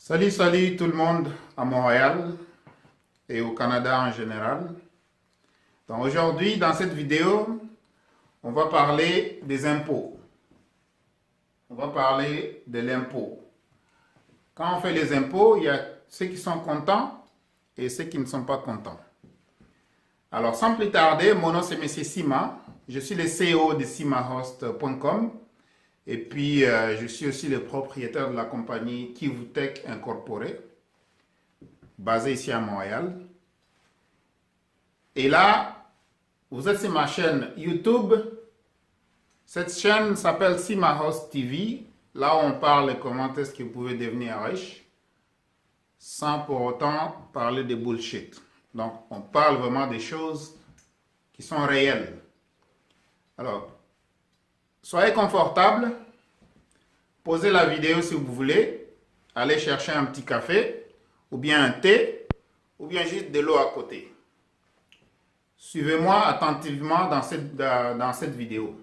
Salut tout le monde à Montréal et au Canada en général. Donc aujourd'hui, dans cette vidéo, on va parler des impôts. On va parler de l'impôt. Quand on fait les impôts, il y a ceux qui sont contents et ceux qui ne sont pas contents. Alors sans plus tarder, mon nom c'est M. Sima. Je suis le CEO de simahost.com. Et puis, je suis aussi le propriétaire de la compagnie Kivutech Incorporée, basée ici à Montréal. Et là, vous êtes sur ma chaîne YouTube. Cette chaîne s'appelle Simahost TV. Là, on parle de comment est-ce que vous pouvez devenir riche sans pour autant parler de bullshit. Donc, on parle vraiment des choses qui sont réelles. Alors, soyez confortable, posez la vidéo si vous voulez, allez chercher un petit café, ou bien un thé, ou bien juste de l'eau à côté. Suivez-moi attentivement dans cette vidéo.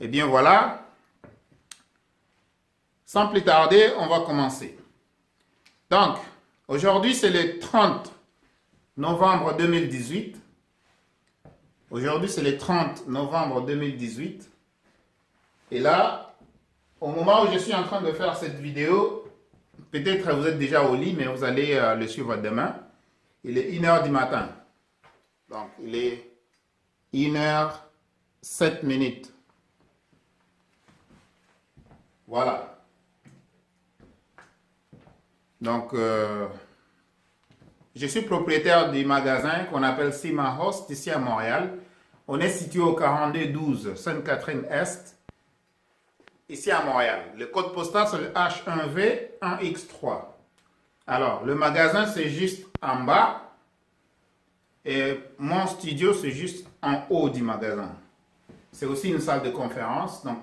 Et bien voilà, sans plus tarder, on va commencer. Donc, aujourd'hui c'est le 30 novembre 2018. Aujourd'hui c'est le 30 novembre 2018. Et là, au moment où je suis en train de faire cette vidéo, peut-être vous êtes déjà au lit, mais vous allez le suivre demain. Il est 1h du matin. Donc, il est 1h07. Voilà. Donc, je suis propriétaire du magasin qu'on appelle Simahost ici à Montréal. On est situé au 4212 Sainte-Catherine-Est. Ici à Montréal. Le code postal, c'est le H1V1X3. Alors, le magasin, c'est juste en bas. Et mon studio, c'est juste en haut du magasin. C'est aussi une salle de conférence. Donc,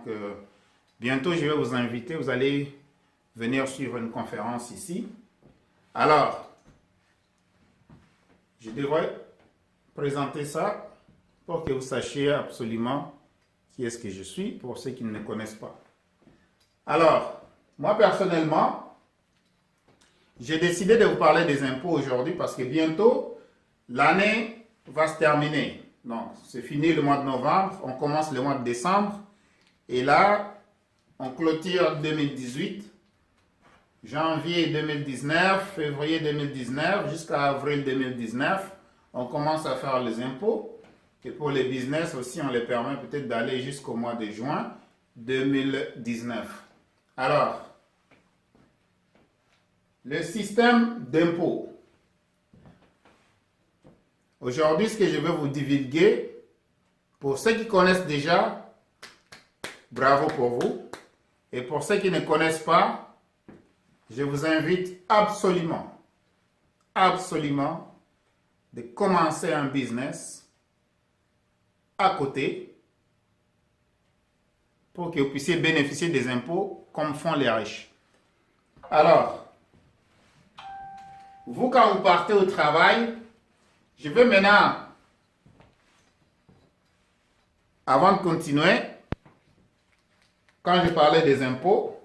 bientôt, je vais vous inviter. Vous allez venir suivre une conférence ici. Alors, je devrais présenter ça pour que vous sachiez absolument qui est-ce que je suis, pour ceux qui ne me connaissent pas. Alors, moi personnellement, j'ai décidé de vous parler des impôts aujourd'hui parce que bientôt, l'année va se terminer. Donc, c'est fini le mois de novembre, on commence le mois de décembre. Et là, on clôture 2018, janvier 2019, février 2019, jusqu'à avril 2019. On commence à faire les impôts. Et pour les business aussi, on les permet peut-être d'aller jusqu'au mois de juin 2019. Alors, le système d'impôt. Aujourd'hui, ce que je vais vous divulguer, pour ceux qui connaissent déjà, bravo pour vous. Et pour ceux qui ne connaissent pas, je vous invite absolument de commencer un business à côté pour que vous puissiez bénéficier des impôts comme font les riches. Alors, vous quand vous partez au travail, je vais maintenant, avant de continuer, quand je parlais des impôts,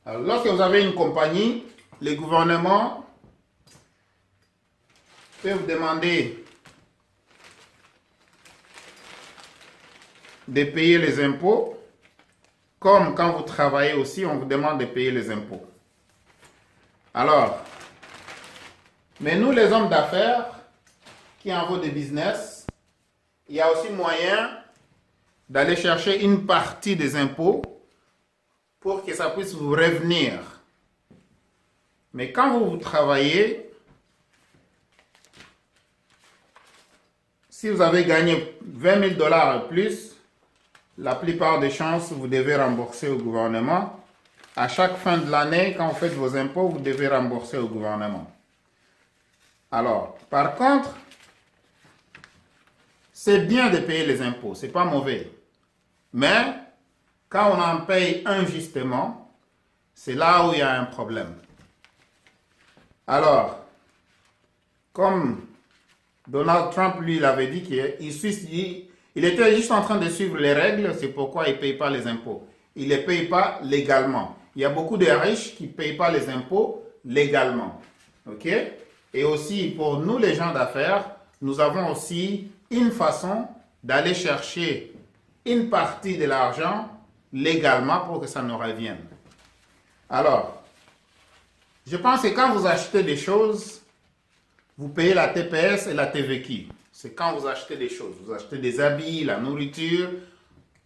alors lorsque vous avez une compagnie, le gouvernement peut vous demander de payer les impôts, comme quand vous travaillez aussi, on vous demande de payer les impôts. Alors, mais nous les hommes d'affaires, qui en vaut des business, il y a aussi moyen d'aller chercher une partie des impôts pour que ça puisse vous revenir. Mais quand vous travaillez, si vous avez gagné 20 000 $ et plus, la plupart des chances, vous devez rembourser au gouvernement. À chaque fin de l'année, quand vous faites vos impôts, vous devez rembourser au gouvernement. Alors, par contre, c'est bien de payer les impôts, c'est pas mauvais. Mais, quand on en paye injustement, c'est là où il y a un problème. Alors, comme Donald Trump, lui, il avait dit qu'il était juste en train de suivre les règles, c'est pourquoi il ne paye pas les impôts. Il ne les paye pas légalement. il y a beaucoup de riches qui ne payent pas les impôts légalement. OK? Et aussi, pour nous, les gens d'affaires, nous avons aussi une façon d'aller chercher une partie de l'argent légalement pour que ça nous revienne. Alors, je pense que quand vous achetez des choses, vous payez la TPS et la TVQ. C'est quand vous achetez des choses. Vous achetez des habits, la nourriture,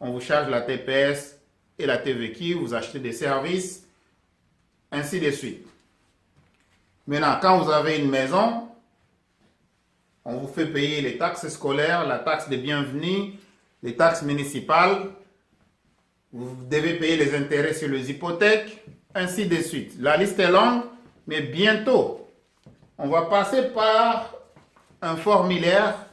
on vous charge la TPS et la TVQ, vous achetez des services, ainsi de suite. Maintenant, quand vous avez une maison, on vous fait payer les taxes scolaires, la taxe de bienvenue, les taxes municipales, vous devez payer les intérêts sur les hypothèques, ainsi de suite. La liste est longue, mais bientôt, on va passer par un formulaire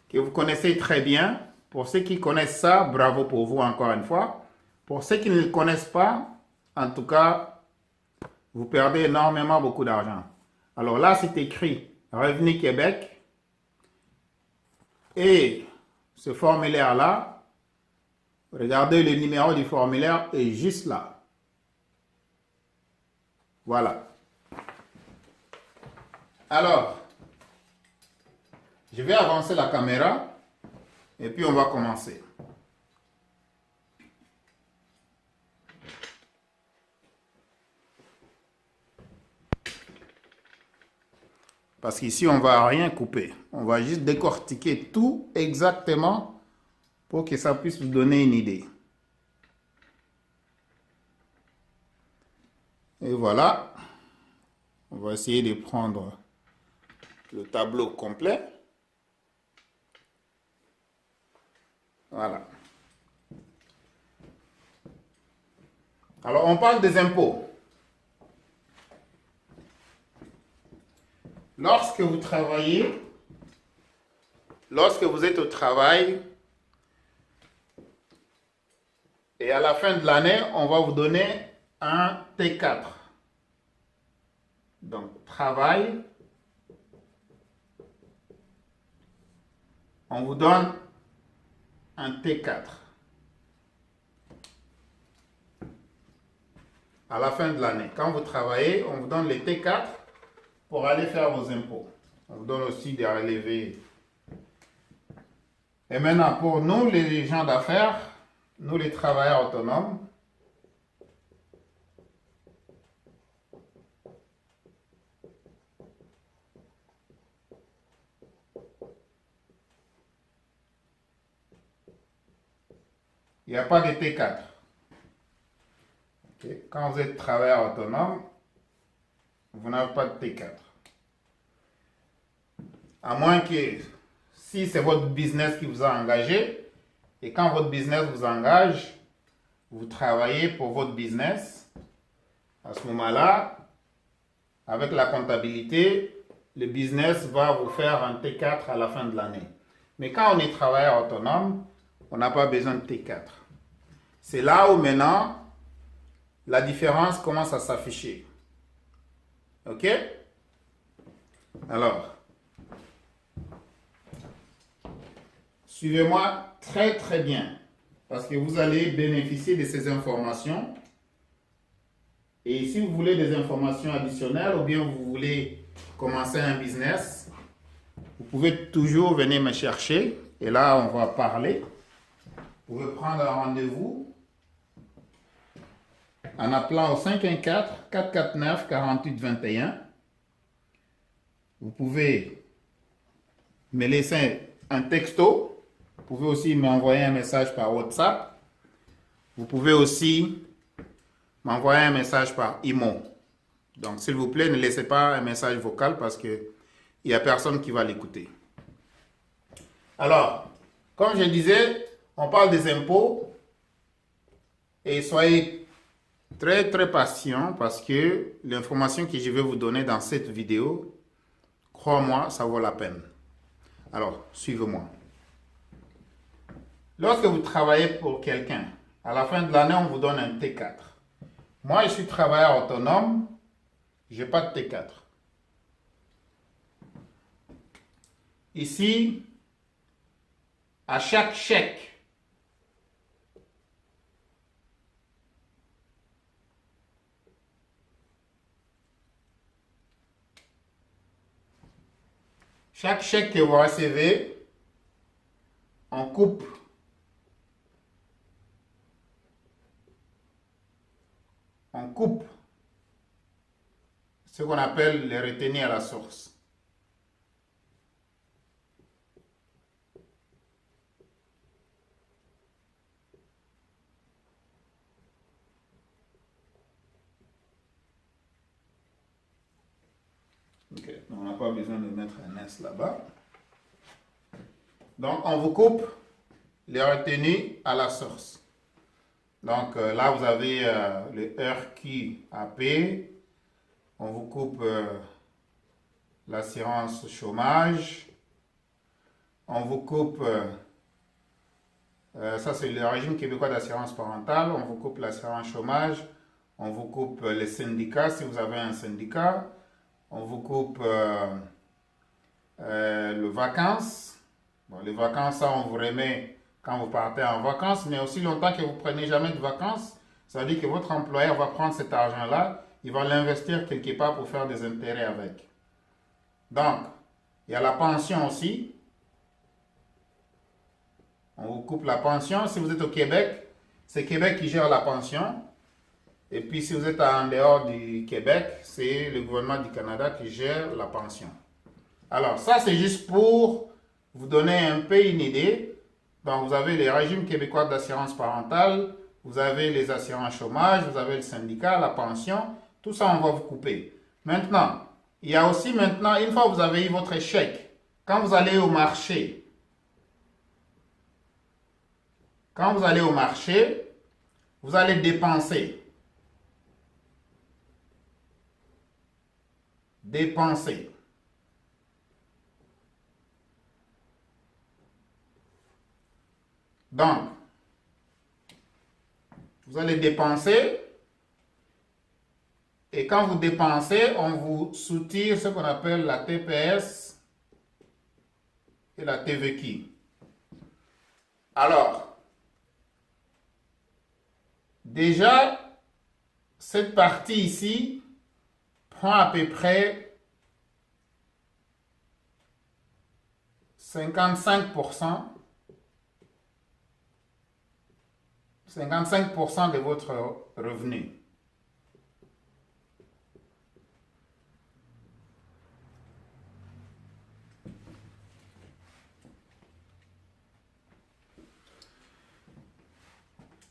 que vous connaissez très bien. Pour ceux qui connaissent ça, bravo pour vous encore une fois. Pour ceux qui ne le connaissent pas, en tout cas, vous perdez énormément beaucoup d'argent. Alors là, c'est écrit Revenu Québec. Et ce formulaire-là, regardez le numéro du formulaire est juste là. Voilà. Alors, je vais avancer la caméra et puis on va commencer. Parce qu'ici, on ne va rien couper. On va juste décortiquer tout exactement pour que ça puisse vous donner une idée. Et voilà. On va essayer de prendre le tableau complet. Voilà. Alors, on parle des impôts. Lorsque vous travaillez, lorsque vous êtes au travail, et à la fin de l'année, on va vous donner un T4. Donc, travail, on vous donne un T4. À la fin de l'année, quand vous travaillez, on vous donne les T4 pour aller faire vos impôts. On vous donne aussi des relevés. Et maintenant, pour nous, les gens d'affaires, nous, les travailleurs autonomes, il n'y a pas de T4. Okay. Quand vous êtes travailleur autonome, vous n'avez pas de T4. À moins que, si c'est votre business qui vous a engagé, et quand votre business vous engage, vous travaillez pour votre business, à ce moment-là, avec la comptabilité, le business va vous faire un T4 à la fin de l'année. Mais quand on est travailleur autonome, on n'a pas besoin de T4. C'est là où maintenant, la différence commence à s'afficher. OK? Alors, suivez-moi très très bien, parce que vous allez bénéficier de ces informations. Et si vous voulez des informations additionnelles ou bien vous voulez commencer un business, vous pouvez toujours venir me chercher. Et là, on va parler. Vous pouvez prendre un rendez-vous en appelant au 514-449-4821. Vous pouvez me laisser un texto. Vous pouvez aussi m'envoyer un message par WhatsApp. Vous pouvez aussi m'envoyer un message par email. Donc, s'il vous plaît, ne laissez pas un message vocal parce qu'il n'y a personne qui va l'écouter. Alors, comme je disais, on parle des impôts et soyez très très patient parce que l'information que je vais vous donner dans cette vidéo, crois-moi, ça vaut la peine. Alors, suivez-moi. Lorsque vous travaillez pour quelqu'un, à la fin de l'année, on vous donne un T4. Moi, je suis travailleur autonome, je n'ai pas de T4. Ici, à chaque chèque, Chaque chèque que vous recevez, on coupe ce qu'on appelle les retenues à la source. Ok, on n'a pas besoin de mettre un S là-bas. Donc, on vous coupe les retenues à la source. Donc, là, vous avez le RQAP. On vous coupe l'assurance chômage. On vous coupe, ça c'est le régime québécois d'assurance parentale. On vous coupe l'assurance chômage. On vous coupe les syndicats si vous avez un syndicat. On vous coupe les vacances. Bon, les vacances, ça, on vous remet quand vous partez en vacances, mais aussi longtemps que vous ne prenez jamais de vacances, ça veut dire que votre employeur va prendre cet argent-là, il va l'investir quelque part pour faire des intérêts avec. Donc, il y a la pension aussi. On vous coupe la pension. Si vous êtes au Québec, c'est Québec qui gère la pension. Et puis, si vous êtes en dehors du Québec, c'est le gouvernement du Canada qui gère la pension. Alors, ça, c'est juste pour vous donner un peu une idée. Donc, vous avez les régimes québécois d'assurance parentale, vous avez les assurances chômage, vous avez le syndicat, la pension. Tout ça, on va vous couper. Maintenant, il y a aussi maintenant, une fois que vous avez eu votre chèque, quand vous allez au marché, vous allez dépenser. Donc, vous allez dépenser. Et quand vous dépensez, on vous soutire ce qu'on appelle la TPS et la TVQ. Alors, déjà, cette partie ici prend à peu près 55% de votre revenu.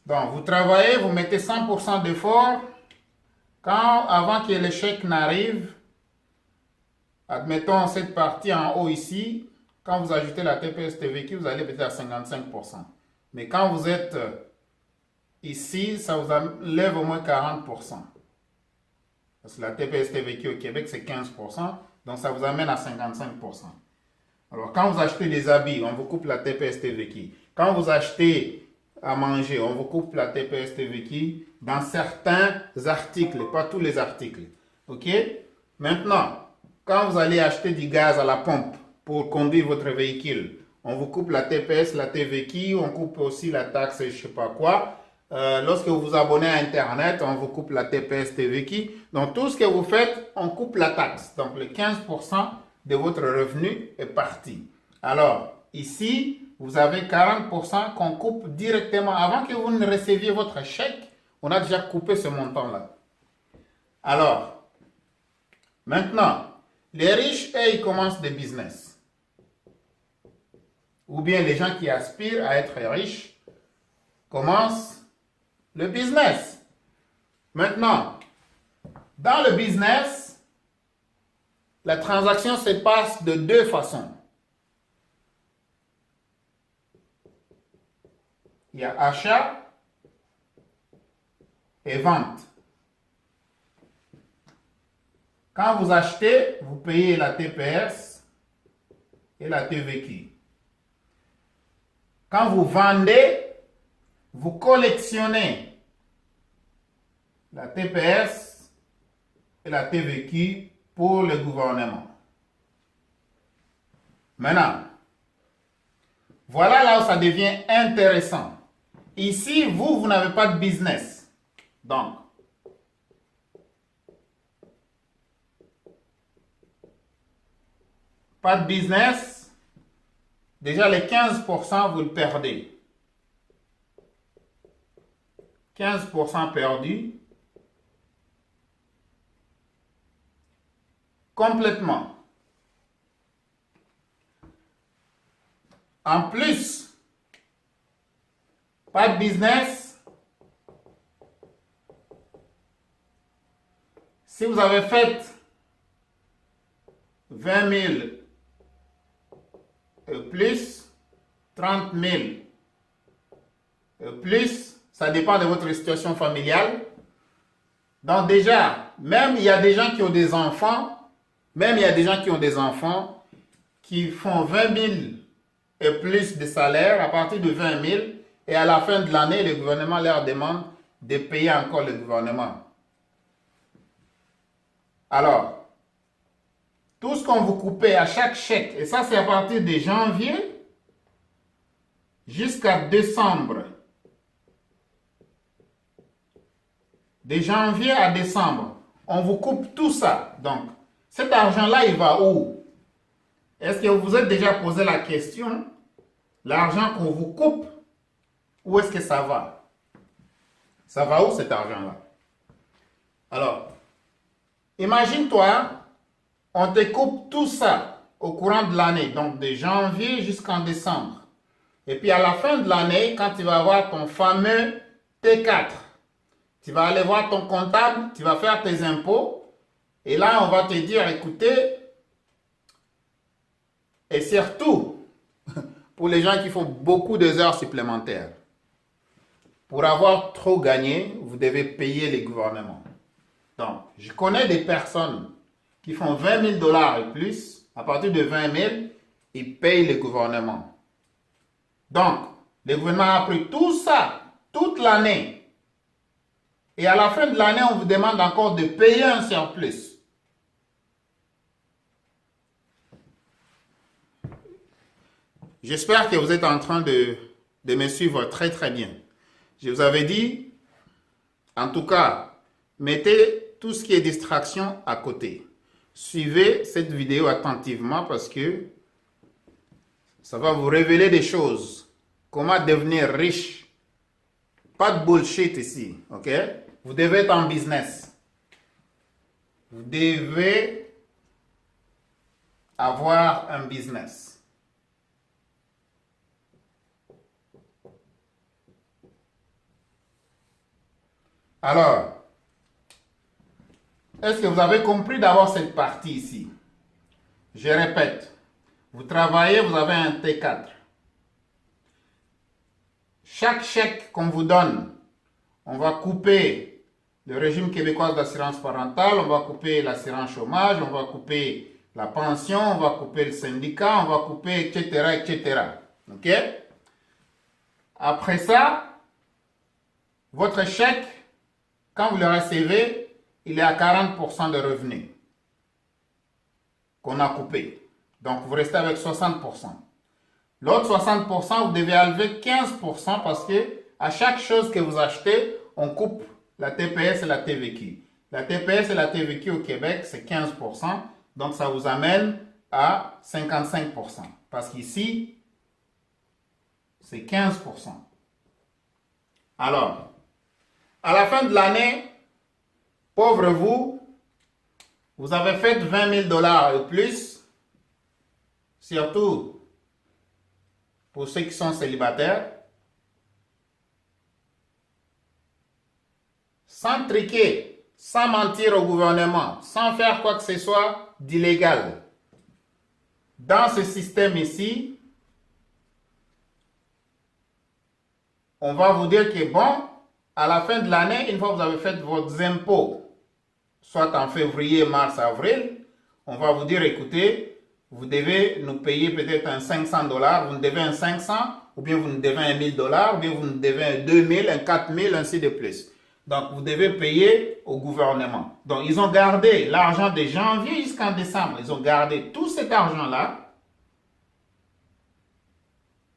Donc, vous travaillez, vous mettez 100% d'effort. Avant que l'échec n'arrive, admettons cette partie en haut ici, quand vous ajoutez la TPS TVQ, vous allez peut-être à 55%. Mais quand vous êtes ici, ça vous enlève au moins 40%. Parce que la TPS TVQ au Québec, c'est 15%, donc ça vous amène à 55%. Alors, quand vous achetez des habits, on vous coupe la TPS TVQ. Quand vous achetez à manger, on vous coupe la TPS TVQ dans certains articles, pas tous les articles. OK? Maintenant, quand vous allez acheter du gaz à la pompe pour conduire votre véhicule, on vous coupe la TPS, la TVQ, on coupe aussi la taxe, je ne sais pas quoi. Lorsque vous vous abonnez à Internet, on vous coupe la TPS TVQ. Donc, tout ce que vous faites, on coupe la taxe. Donc, le 15% de votre revenu est parti. Alors, ici, vous avez 40% qu'on coupe directement. Avant que vous ne receviez votre chèque, on a déjà coupé ce montant-là. Alors, maintenant, les riches, eux, ils commencent des business. Ou bien les gens qui aspirent à être riches commencent le business. Maintenant, dans le business, la transaction se passe de deux façons. Il y a achat et vente. Quand vous achetez, vous payez la TPS et la TVQ. Quand vous vendez, vous collectionnez la TPS et la TVQ pour le gouvernement. Maintenant, voilà là où ça devient intéressant. Ici, vous n'avez pas de business. Donc, pas de business, déjà les 15%, vous le perdez. 15% perdu. Complètement. En plus, pas de business. Si vous avez fait 20 000 et plus, 30 000 et plus, ça dépend de votre situation familiale. Donc déjà, même il y a des gens qui ont des enfants, qui font 20 000 et plus de salaire à partir de 20 000 et à la fin de l'année, le gouvernement leur demande de payer encore le gouvernement. Alors, tout ce qu'on vous coupe à chaque chèque, et ça c'est à partir de janvier jusqu'à décembre. De janvier à décembre, on vous coupe tout ça. Donc, cet argent-là, il va où? Est-ce que vous vous êtes déjà posé la question? L'argent qu'on vous coupe, où est-ce que ça va? Ça va où cet argent-là? Alors, imagine-toi, on te coupe tout ça au courant de l'année, donc de janvier jusqu'en décembre. Et puis à la fin de l'année, quand tu vas avoir ton fameux T4, tu vas aller voir ton comptable, tu vas faire tes impôts, et là on va te dire, écoutez, et surtout, pour les gens qui font beaucoup d'heures supplémentaires, pour avoir trop gagné, vous devez payer les gouvernements. Donc, je connais des personnes qui font 20 000 $ et plus, à partir de 20 000, ils payent le gouvernement. Donc, le gouvernement a pris tout ça, toute l'année. Et à la fin de l'année, on vous demande encore de payer un surplus. J'espère que vous êtes en train de me suivre très très bien. Je vous avais dit, en tout cas, mettez tout ce qui est distraction à côté. Suivez cette vidéo attentivement parce que ça va vous révéler des choses. Comment devenir riche. Pas de bullshit ici, ok? Vous devez être en business. Vous devez avoir un business. Alors, est-ce que vous avez compris d'abord cette partie ici? Je répète, vous travaillez, vous avez un T4. Chaque chèque qu'on vous donne, on va couper le régime québécois d'assurance parentale, on va couper l'assurance chômage, on va couper la pension, on va couper le syndicat, on va couper, etc., etc. OK? Après ça, votre chèque, quand vous le recevez, il est à 40% de revenus qu'on a coupé. Donc, vous restez avec 60%. L'autre 60%, vous devez enlever 15% parce que à chaque chose que vous achetez, on coupe la TPS et la TVQ. La TPS et la TVQ au Québec, c'est 15%. Donc, ça vous amène à 55%. Parce qu'ici, c'est 15%. Alors, à la fin de l'année, pauvre vous, vous avez fait 20 000 $ et plus, surtout pour ceux qui sont célibataires, sans triquer, sans mentir au gouvernement, sans faire quoi que ce soit d'illégal. Dans ce système ici, on va vous dire que bon, à la fin de l'année, une fois que vous avez fait vos impôts, soit en février, mars, avril, on va vous dire, écoutez, vous devez nous payer peut-être un 500 $, vous nous devez un 500, ou bien vous nous devez un 1000 $, ou bien vous nous devez un 2000, un 4000, ainsi de plus. Donc, vous devez payer au gouvernement. Donc, ils ont gardé l'argent de janvier jusqu'en décembre. Ils ont gardé tout cet argent-là,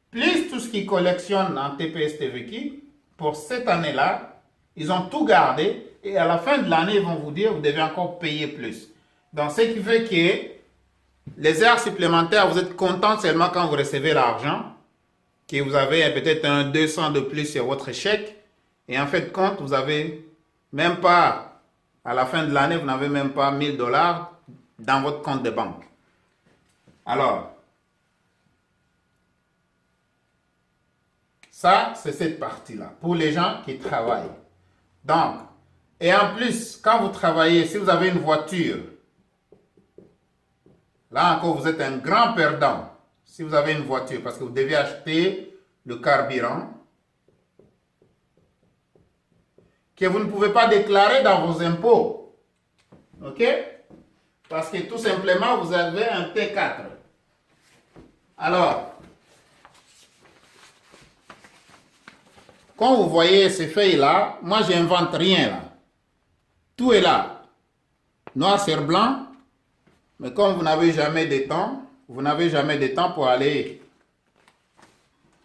plus tout ce qu'ils collectionnent en TPS TVQ, pour cette année-là, ils ont tout gardé et à la fin de l'année, ils vont vous dire, vous devez encore payer plus. Donc, ce qui fait que Les heures supplémentaires, vous êtes content seulement quand vous recevez l'argent, que vous avez peut-être un 200 de plus sur votre chèque, et en fait de compte, vous avez même pas, à la fin de l'année, vous n'avez même pas 1000 dollars dans votre compte de banque. Alors, ça, c'est cette partie-là, pour les gens qui travaillent. Donc, et en plus, quand vous travaillez, si vous avez une voiture, là encore, vous êtes un grand perdant. Si vous avez une voiture, parce que vous devez acheter le carburant, que vous ne pouvez pas déclarer dans vos impôts. OK? Parce que tout simplement, vous avez un T4. Alors, quand vous voyez ces feuilles-là, moi, je n'invente rien là. Tout est là. Noir sur blanc. Mais comme vous n'avez jamais de temps, vous n'avez jamais de temps pour aller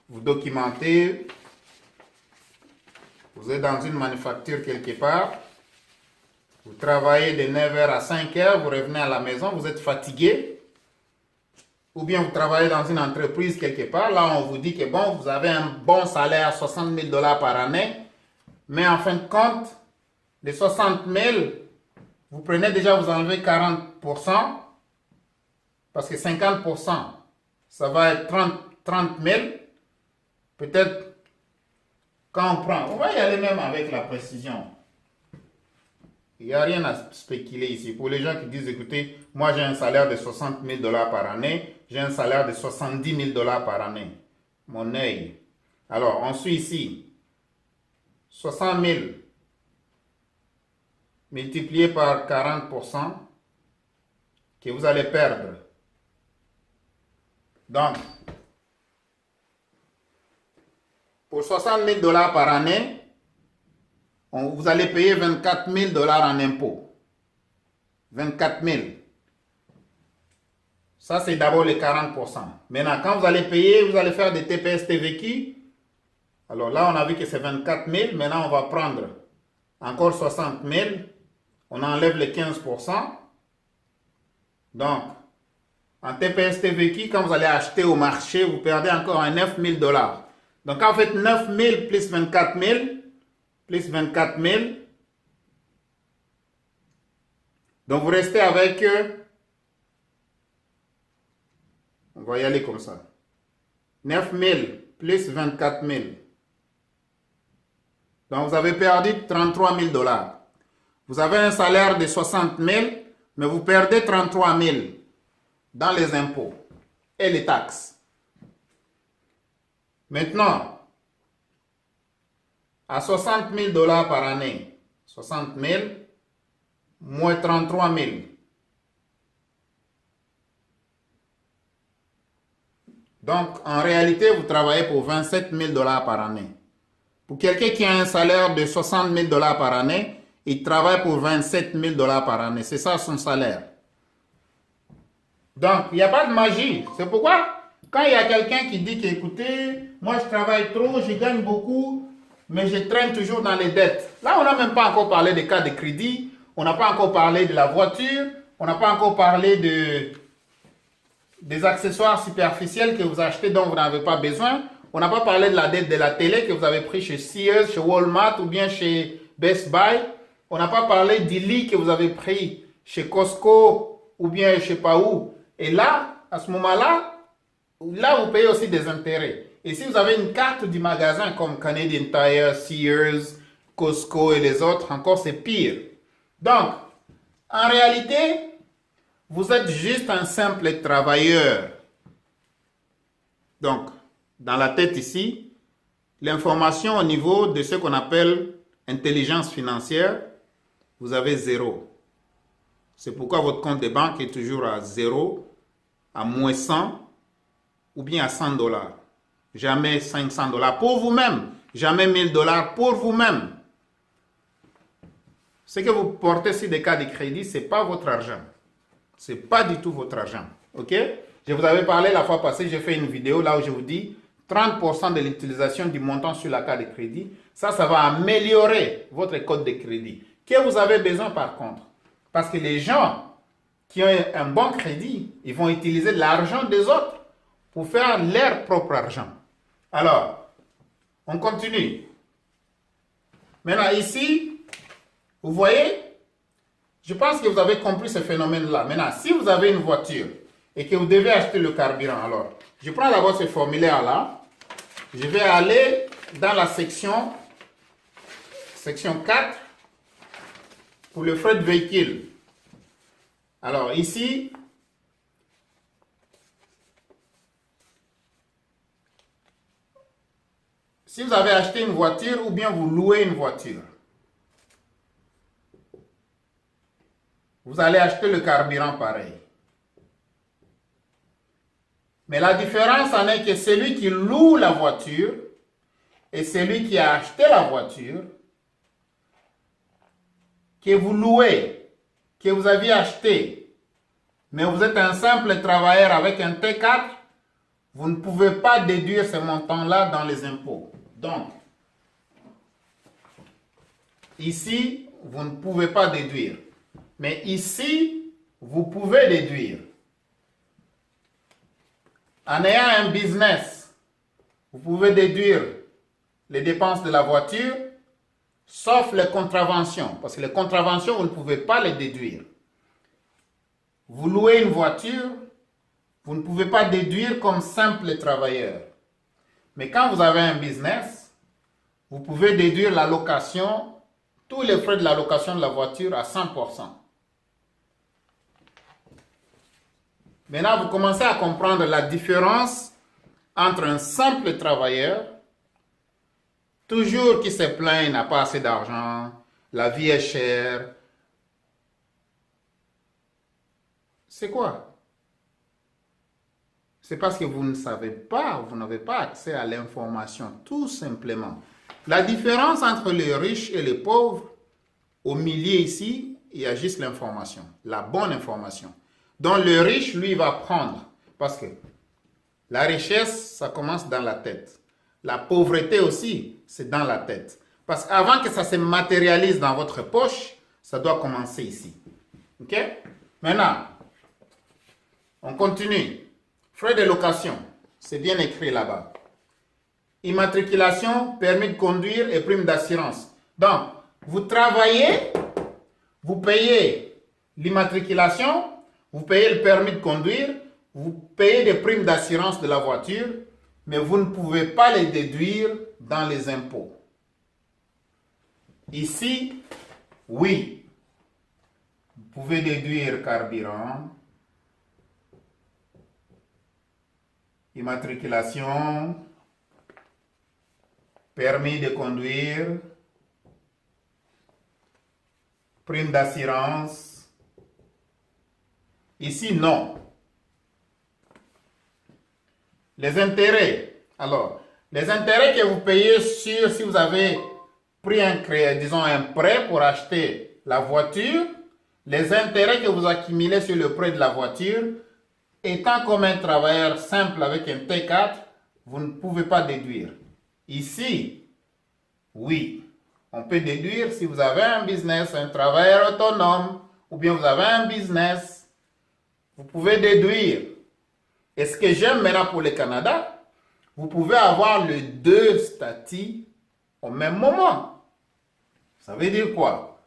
vous documenter. Vous êtes dans une manufacture quelque part. Vous travaillez de 9 h à 5 h, vous revenez à la maison, vous êtes fatigué. Ou bien vous travaillez dans une entreprise quelque part. Là, on vous dit que bon, vous avez un bon salaire, 60 000 dollars par année. Mais en fin de compte, les 60 000, vous prenez déjà, vous enlevez 40%. Parce que 50%, ça va être 30 000. Peut-être, quand on prend, on va y aller même avec la précision. Il n'y a rien à spéculer ici. Pour les gens qui disent, écoutez, moi j'ai un salaire de 60 000 dollars par année, j'ai un salaire de 70 000 dollars par année. Mon œil. Alors, on suit ici. 60 000 multiplié par 40% que vous allez perdre. Donc, pour 60 000 dollars par année, vous allez payer 24 000 dollars en impôts. 24 000. Ça, c'est d'abord les 40%. Maintenant, quand vous allez payer, vous allez faire des TPS TVQ. Alors là, on a vu que c'est 24 000. Maintenant, on va prendre encore 60 000. On enlève les 15%. Donc, en TPS TVQ, quand vous allez acheter au marché, vous perdez encore un 9 000 dollars. Donc, en fait, 9 000 plus 24 000, plus 24 000. Donc, vous restez avec, on va y aller comme ça. 9 000 plus 24 000. Donc, vous avez perdu 33 000 dollars. Vous avez un salaire de 60 000, mais vous perdez 33 000 dans les impôts et les taxes. Maintenant, à 60 000 dollars par année, 60 000 moins 33 000. Donc, en réalité, vous travaillez pour 27 000 dollars par année. Pour quelqu'un qui a un salaire de 60 000 dollars par année, il travaille pour 27 000 dollars par année. C'est ça son salaire. Donc, il n'y a pas de magie. C'est pourquoi, quand il y a quelqu'un qui dit qu'écoutez, moi je travaille trop, je gagne beaucoup, mais je traîne toujours dans les dettes. Là, on n'a même pas encore parlé des cas de crédit, on n'a pas encore parlé de la voiture, on n'a pas encore parlé des accessoires superficiels que vous achetez dont vous n'avez pas besoin. On n'a pas parlé de la dette de la télé que vous avez pris chez Sears, chez Walmart ou bien chez Best Buy. On n'a pas parlé du lit que vous avez pris chez Costco ou bien je ne sais pas où. Et là, à ce moment-là, là, vous payez aussi des intérêts. Et si vous avez une carte du magasin comme Canadian Tire, Sears, Costco et les autres, encore c'est pire. Donc, en réalité, vous êtes juste un simple travailleur. Donc, dans la tête ici, l'information au niveau de ce qu'on appelle intelligence financière, vous avez 0. C'est pourquoi votre compte de banque est toujours à 0, à moins 100 ou bien à 100 dollars. Jamais 500 dollars pour vous-même. Jamais 1000 dollars pour vous-même. Ce que vous portez sur des cas de crédit, ce n'est pas votre argent. Ce n'est pas du tout votre argent. OK? Je vous avais parlé la fois passée, j'ai fait une vidéo là où je vous dis 30% de l'utilisation du montant sur la carte de crédit. Ça va améliorer votre code de crédit. Que vous avez besoin par contre. Parce que les gens qui ont un bon crédit, ils vont utiliser l'argent des autres pour faire leur propre argent. Alors, on continue. Maintenant, ici, vous voyez, je pense que vous avez compris ce phénomène-là. Maintenant, si vous avez une voiture et que vous devez acheter le carburant, alors, je prends d'abord ce formulaire-là. Je vais aller dans la section 4 pour le frais de véhicule. Alors, ici, si vous avez acheté une voiture ou bien vous louez une voiture, vous allez acheter le carburant pareil. Mais la différence en est que celui qui loue la voiture et celui qui a acheté la voiture, que vous louez, que vous aviez acheté, mais vous êtes un simple travailleur avec un T4, vous ne pouvez pas déduire ce montant-là dans les impôts. Donc, ici, vous ne pouvez pas déduire. Mais ici, vous pouvez déduire. En ayant un business, vous pouvez déduire les dépenses de la voiture, sauf les contraventions. Parce que les contraventions, vous ne pouvez pas les déduire. Vous louez une voiture, vous ne pouvez pas déduire comme simple travailleur. Mais quand vous avez un business, vous pouvez déduire la location, tous les frais de la location de la voiture à 100%. Maintenant, vous commencez à comprendre la différence entre un simple travailleur, toujours qui se plaint, il n'a pas assez d'argent, la vie est chère. C'est quoi? C'est parce que vous ne savez pas, vous n'avez pas accès à l'information, tout simplement. La différence entre les riches et les pauvres, au milieu ici, il y a juste l'information, la bonne information. Donc le riche, lui, va prendre, parce que la richesse, ça commence dans la tête. La pauvreté aussi, c'est dans la tête. Parce qu'avant que ça se matérialise dans votre poche, ça doit commencer ici. OK? Maintenant, on continue. Frais de location, c'est bien écrit là-bas. Immatriculation, permis de conduire et prime d'assurance. Donc, vous travaillez, vous payez l'immatriculation, vous payez le permis de conduire, vous payez des primes d'assurance de la voiture, mais vous ne pouvez pas les déduire dans les impôts. Ici, oui, vous pouvez déduire carburant, immatriculation, permis de conduire, prime d'assurance. Ici, non. Les intérêts. Alors, les intérêts que vous payez sur, si vous avez pris un prêt pour acheter la voiture, les intérêts que vous accumulez sur le prêt de la voiture, étant comme un travailleur simple avec un T4, vous ne pouvez pas déduire. Ici, oui, on peut déduire si vous avez un business, un travailleur autonome, ou bien vous avez un business, vous pouvez déduire. Et ce que j'aime maintenant pour le Canada, vous pouvez avoir les deux statuts au même moment. Ça veut dire quoi?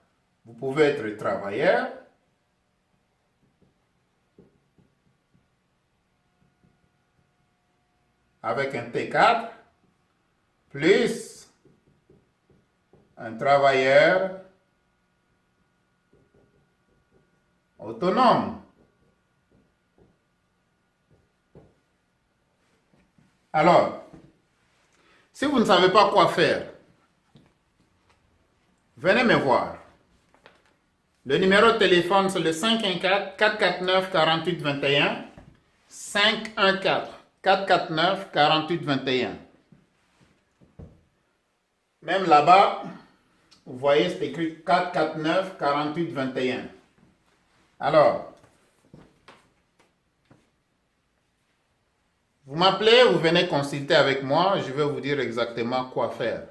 Vous pouvez être travailleur, avec un T4, plus un travailleur autonome. Alors, si vous ne savez pas quoi faire, venez me voir. Le numéro de téléphone, c'est le 514-449-4821. 514-449-4821. Même là-bas, vous voyez, c'est écrit 449-4821. Alors, vous m'appelez, vous venez consulter avec moi, je vais vous dire exactement quoi faire.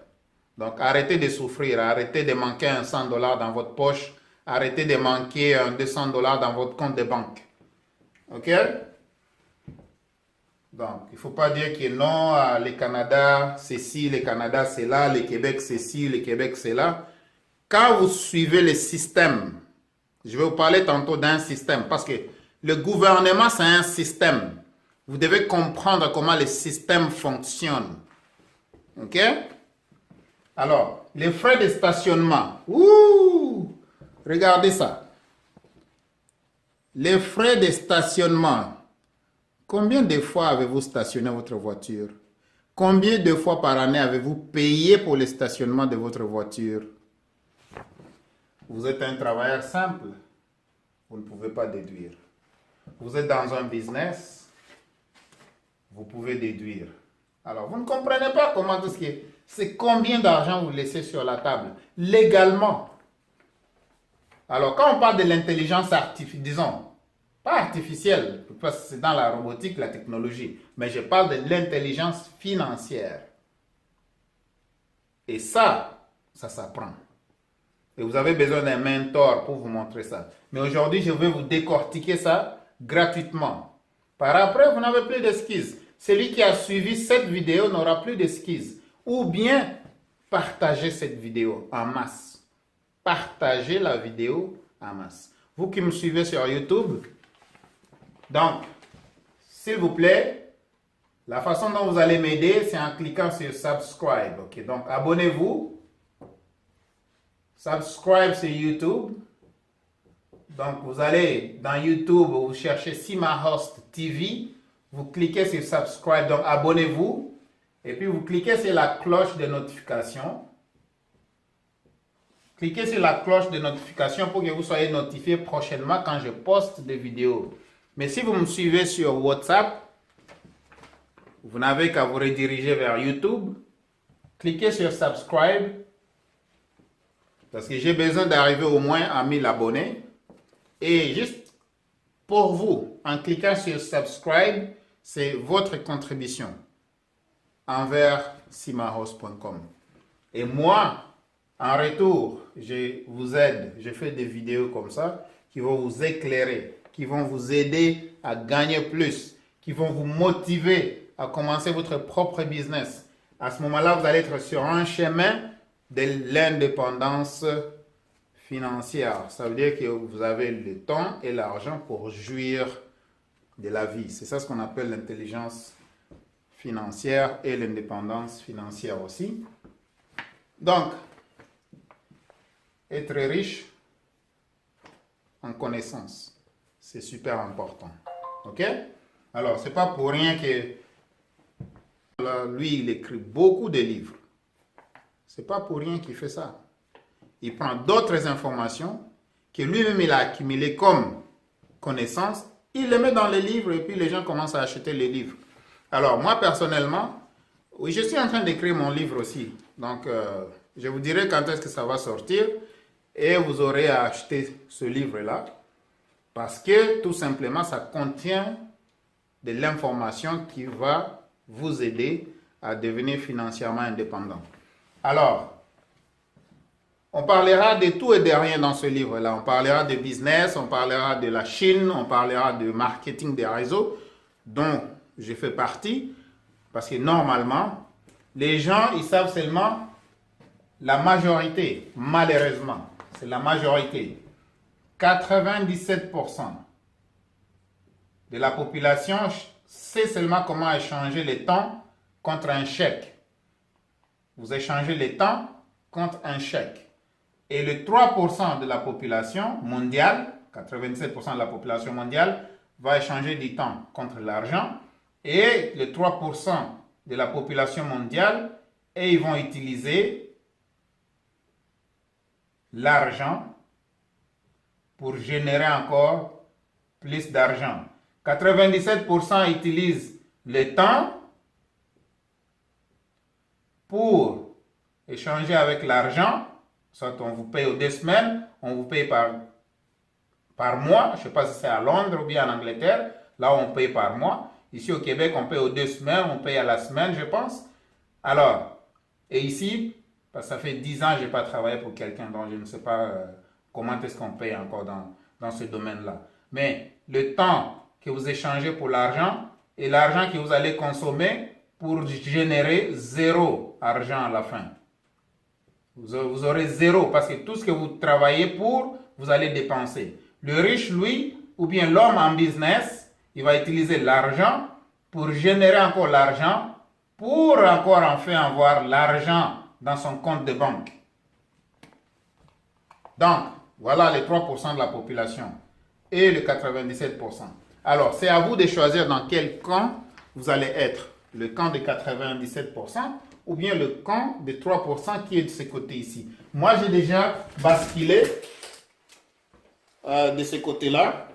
Donc, arrêtez de souffrir, arrêtez de manquer un $100 dans votre poche Arrêtez de manquer 200 $ dans votre compte de banque. OK? Donc, il ne faut pas dire que non, le Canada, c'est ci, le Canada, c'est là, le Québec, c'est ci, le Québec, c'est là. Quand vous suivez le système, je vais vous parler tantôt d'un système, parce que le gouvernement, c'est un système. Vous devez comprendre comment le système fonctionne. OK? Alors, les frais de stationnement. Ouh! Regardez ça. Les frais de stationnement. Combien de fois avez-vous stationné votre voiture? Combien de fois par année avez-vous payé pour le stationnement de votre voiture? Vous êtes un travailleur simple. Vous ne pouvez pas déduire. Vous êtes dans un business. Vous pouvez déduire. Alors, vous ne comprenez pas comment tout ce qui est. C'est combien d'argent vous laissez sur la table, légalement. Alors, quand on parle de l'intelligence artificielle, disons, pas artificielle, parce que c'est dans la robotique, la technologie, mais je parle de l'intelligence financière. Et ça s'apprend. Et vous avez besoin d'un mentor pour vous montrer ça. Mais aujourd'hui, je vais vous décortiquer ça gratuitement. Par après, vous n'avez plus d'esquisses. Celui qui a suivi cette vidéo n'aura plus d'esquisses. Ou bien, partagez cette vidéo en masse. Partagez la vidéo en masse. Vous qui me suivez sur YouTube, donc, s'il vous plaît, la façon dont vous allez m'aider, c'est en cliquant sur subscribe. Ok, donc abonnez-vous. Subscribe sur YouTube. Donc, vous allez dans YouTube, vous cherchez Simahost TV. Vous cliquez sur subscribe, donc abonnez-vous. Et puis, vous cliquez sur la cloche de notification. Cliquez sur la cloche de notification pour que vous soyez notifié prochainement quand je poste des vidéos. Mais si vous me suivez sur WhatsApp, vous n'avez qu'à vous rediriger vers YouTube. Cliquez sur subscribe. Parce que j'ai besoin d'arriver au moins à 1000 abonnés. Et juste pour vous, en cliquant sur subscribe, c'est votre contribution envers simahost.com. Et moi, en retour, je vous aide. Je fais des vidéos comme ça qui vont vous éclairer, qui vont vous aider à gagner plus, qui vont vous motiver à commencer votre propre business. À ce moment-là, vous allez être sur un chemin de l'indépendance financière. Ça veut dire que vous avez le temps et l'argent pour jouir de la vie. C'est ça ce qu'on appelle l'intelligence financière et l'indépendance financière aussi. Donc, être riche en connaissance, c'est super important. OK? Alors, c'est pas pour rien que lui, il écrit beaucoup de livres. C'est pas pour rien qu'il fait ça. Il prend d'autres informations que lui-même il a accumulées comme connaissances, il les met dans les livres et puis les gens commencent à acheter les livres. Alors, moi, personnellement, oui, je suis en train d'écrire mon livre aussi. Donc, je vous dirai quand est-ce que ça va sortir et vous aurez à acheter ce livre-là parce que, tout simplement, ça contient de l'information qui va vous aider à devenir financièrement indépendant. Alors, on parlera de tout et de rien dans ce livre-là. On parlera de business, on parlera de la Chine, on parlera de marketing des réseaux, dont je fais partie. Parce que normalement, les gens, ils savent seulement la majorité, malheureusement. C'est la majorité. 97% de la population sait seulement comment échanger le temps contre un chèque. Vous échangez le temps contre un chèque. Et le 3% de la population mondiale, 97% de la population mondiale, va échanger du temps contre l'argent. Et le 3% de la population mondiale, et ils vont utiliser l'argent pour générer encore plus d'argent. 97% utilisent le temps pour échanger avec l'argent. Soit on vous paye aux 2 semaines, on vous paye par mois. Je ne sais pas si c'est à Londres ou bien en Angleterre. Là, on paye par mois. Ici au Québec, on paye aux 2 semaines, on paye à la semaine, je pense. Alors, et ici, parce que ça fait 10 ans que je n'ai pas travaillé pour quelqu'un, donc je ne sais pas comment est-ce qu'on paye encore dans ce domaine-là. Mais le temps que vous échangez pour l'argent et l'argent que vous allez consommer pour générer zéro argent à la fin. Vous aurez zéro parce que tout ce que vous travaillez pour, vous allez dépenser. Le riche, lui, ou bien l'homme en business, il va utiliser l'argent pour générer encore l'argent, pour encore enfin avoir l'argent dans son compte de banque. Donc, voilà les 3% de la population et le 97%. Alors, c'est à vous de choisir dans quel camp vous allez être. Le camp de 97% ou bien le camp de 3% qui est de ce côté ici. Moi, j'ai déjà basculé de ce côté-là.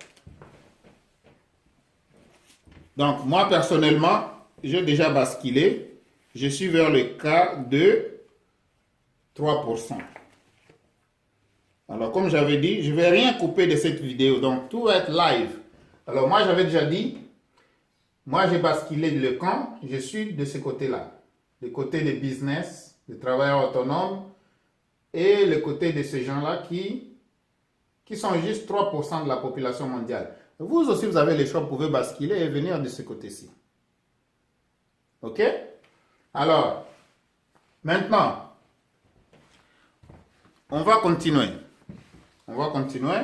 Donc, moi, personnellement, j'ai déjà basculé. Je suis vers le cas de 3%. Alors, comme j'avais dit, je ne vais rien couper de cette vidéo. Donc, tout va être live. Alors, moi, j'avais déjà dit, moi, j'ai basculé le camp. Je suis de ce côté-là. Le côté des business, des travailleurs autonomes et le côté de ces gens-là qui sont juste 3% de la population mondiale. Vous aussi, vous avez le choix, vous pouvez basculer et venir de ce côté-ci. OK? Alors, maintenant, on va continuer. On va continuer.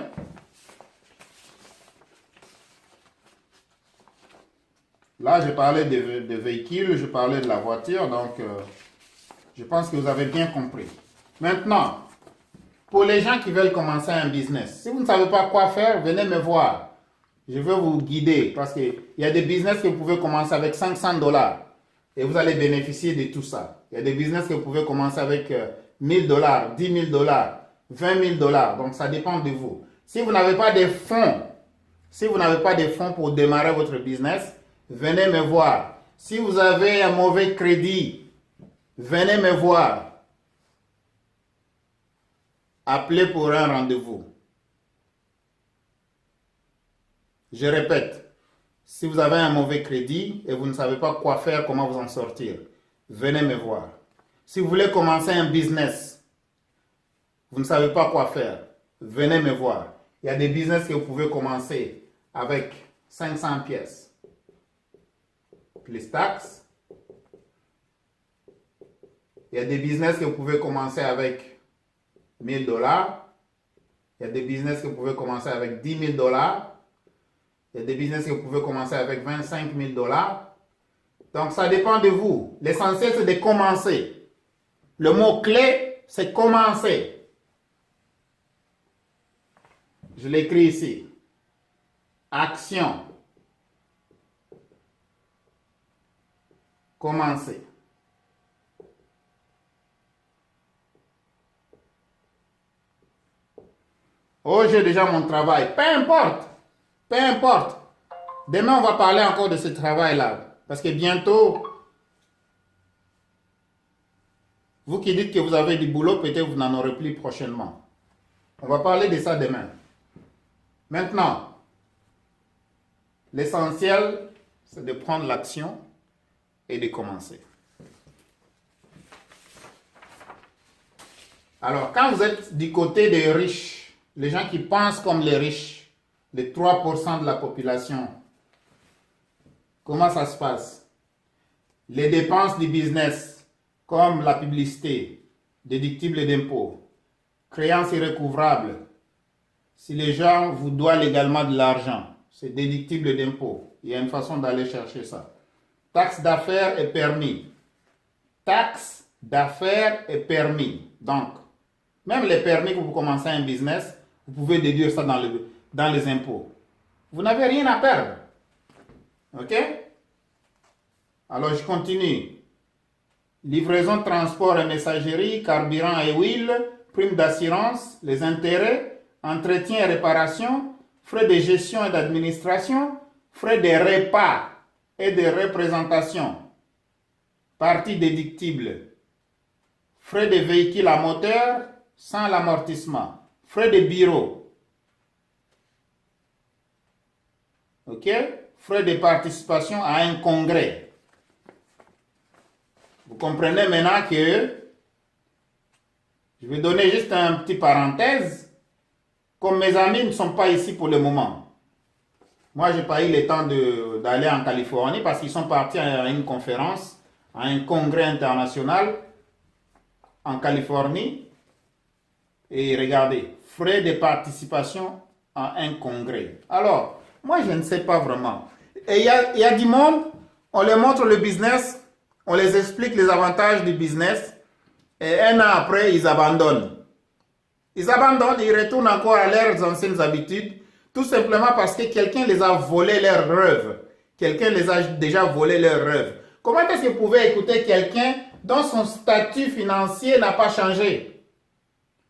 Là, je parlais de véhicules, je parlais de la voiture, donc je pense que vous avez bien compris. Maintenant, pour les gens qui veulent commencer un business, si vous ne savez pas quoi faire, venez me voir. Je vais vous guider parce qu'il y a des business que vous pouvez commencer avec 500 $ et vous allez bénéficier de tout ça. Il y a des business que vous pouvez commencer avec 1000 $, 10 000 $, 20 000 $. Donc, ça dépend de vous. Si vous n'avez pas de fonds, pour démarrer votre business, venez me voir. Si vous avez un mauvais crédit, venez me voir. Appelez pour un rendez-vous. Je répète, si vous avez un mauvais crédit et vous ne savez pas quoi faire, comment vous en sortir, venez me voir. Si vous voulez commencer un business, vous ne savez pas quoi faire, venez me voir. Il y a des business que vous pouvez commencer avec 500 pièces, plus taxes. Il y a des business que vous pouvez commencer avec 1000 $. Il y a des business que vous pouvez commencer avec 10 000 $. Il y a des business que vous pouvez commencer avec 25 000 $. Donc, ça dépend de vous. L'essentiel, c'est de commencer. Le mot-clé, c'est commencer. Je l'écris ici. Action. Commencer. Oh, j'ai déjà mon travail. Peu importe. Peu importe. Demain, on va parler encore de ce travail-là. Parce que bientôt, vous qui dites que vous avez du boulot, peut-être vous n'en aurez plus prochainement. On va parler de ça demain. Maintenant, l'essentiel, c'est de prendre l'action et de commencer. Alors, quand vous êtes du côté des riches, les gens qui pensent comme les riches, les 3% de la population, comment ça se passe? Les dépenses du business, comme la publicité, déductible d'impôts, créances irrécouvrables. Si les gens vous doivent légalement de l'argent, c'est déductible d'impôts. Il y a une façon d'aller chercher ça. Taxe d'affaires est permis. Taxe d'affaires est permis. Donc, même les permis que vous commencez un business, vous pouvez déduire ça dans les impôts. Vous n'avez rien à perdre. OK? Alors, je continue. Livraison, transport et messagerie, carburant et huile, prime d'assurance, les intérêts, entretien et réparation, frais de gestion et d'administration, frais de repas et de représentation, partie déductible, frais de véhicules à moteur sans l'amortissement, frais de bureau, OK? Frais de participation à un congrès. Vous comprenez maintenant que je vais donner juste un petit parenthèse. comme mes amis ne sont pas ici pour le moment, moi, je n'ai pas eu le temps d'aller en Californie parce qu'ils sont partis à une conférence, à un congrès international en Californie. Et regardez, frais de participation à un congrès. Alors, moi, je ne sais pas vraiment. Et il y a du monde, on leur montre le business, on les explique les avantages du business, et un an après, ils abandonnent. Ils abandonnent, ils retournent encore à leurs anciennes habitudes, tout simplement parce que quelqu'un les a volé leurs rêves. Quelqu'un les a déjà volé leurs rêves. Comment est-ce que vous pouvez écouter quelqu'un dont son statut financier n'a pas changé?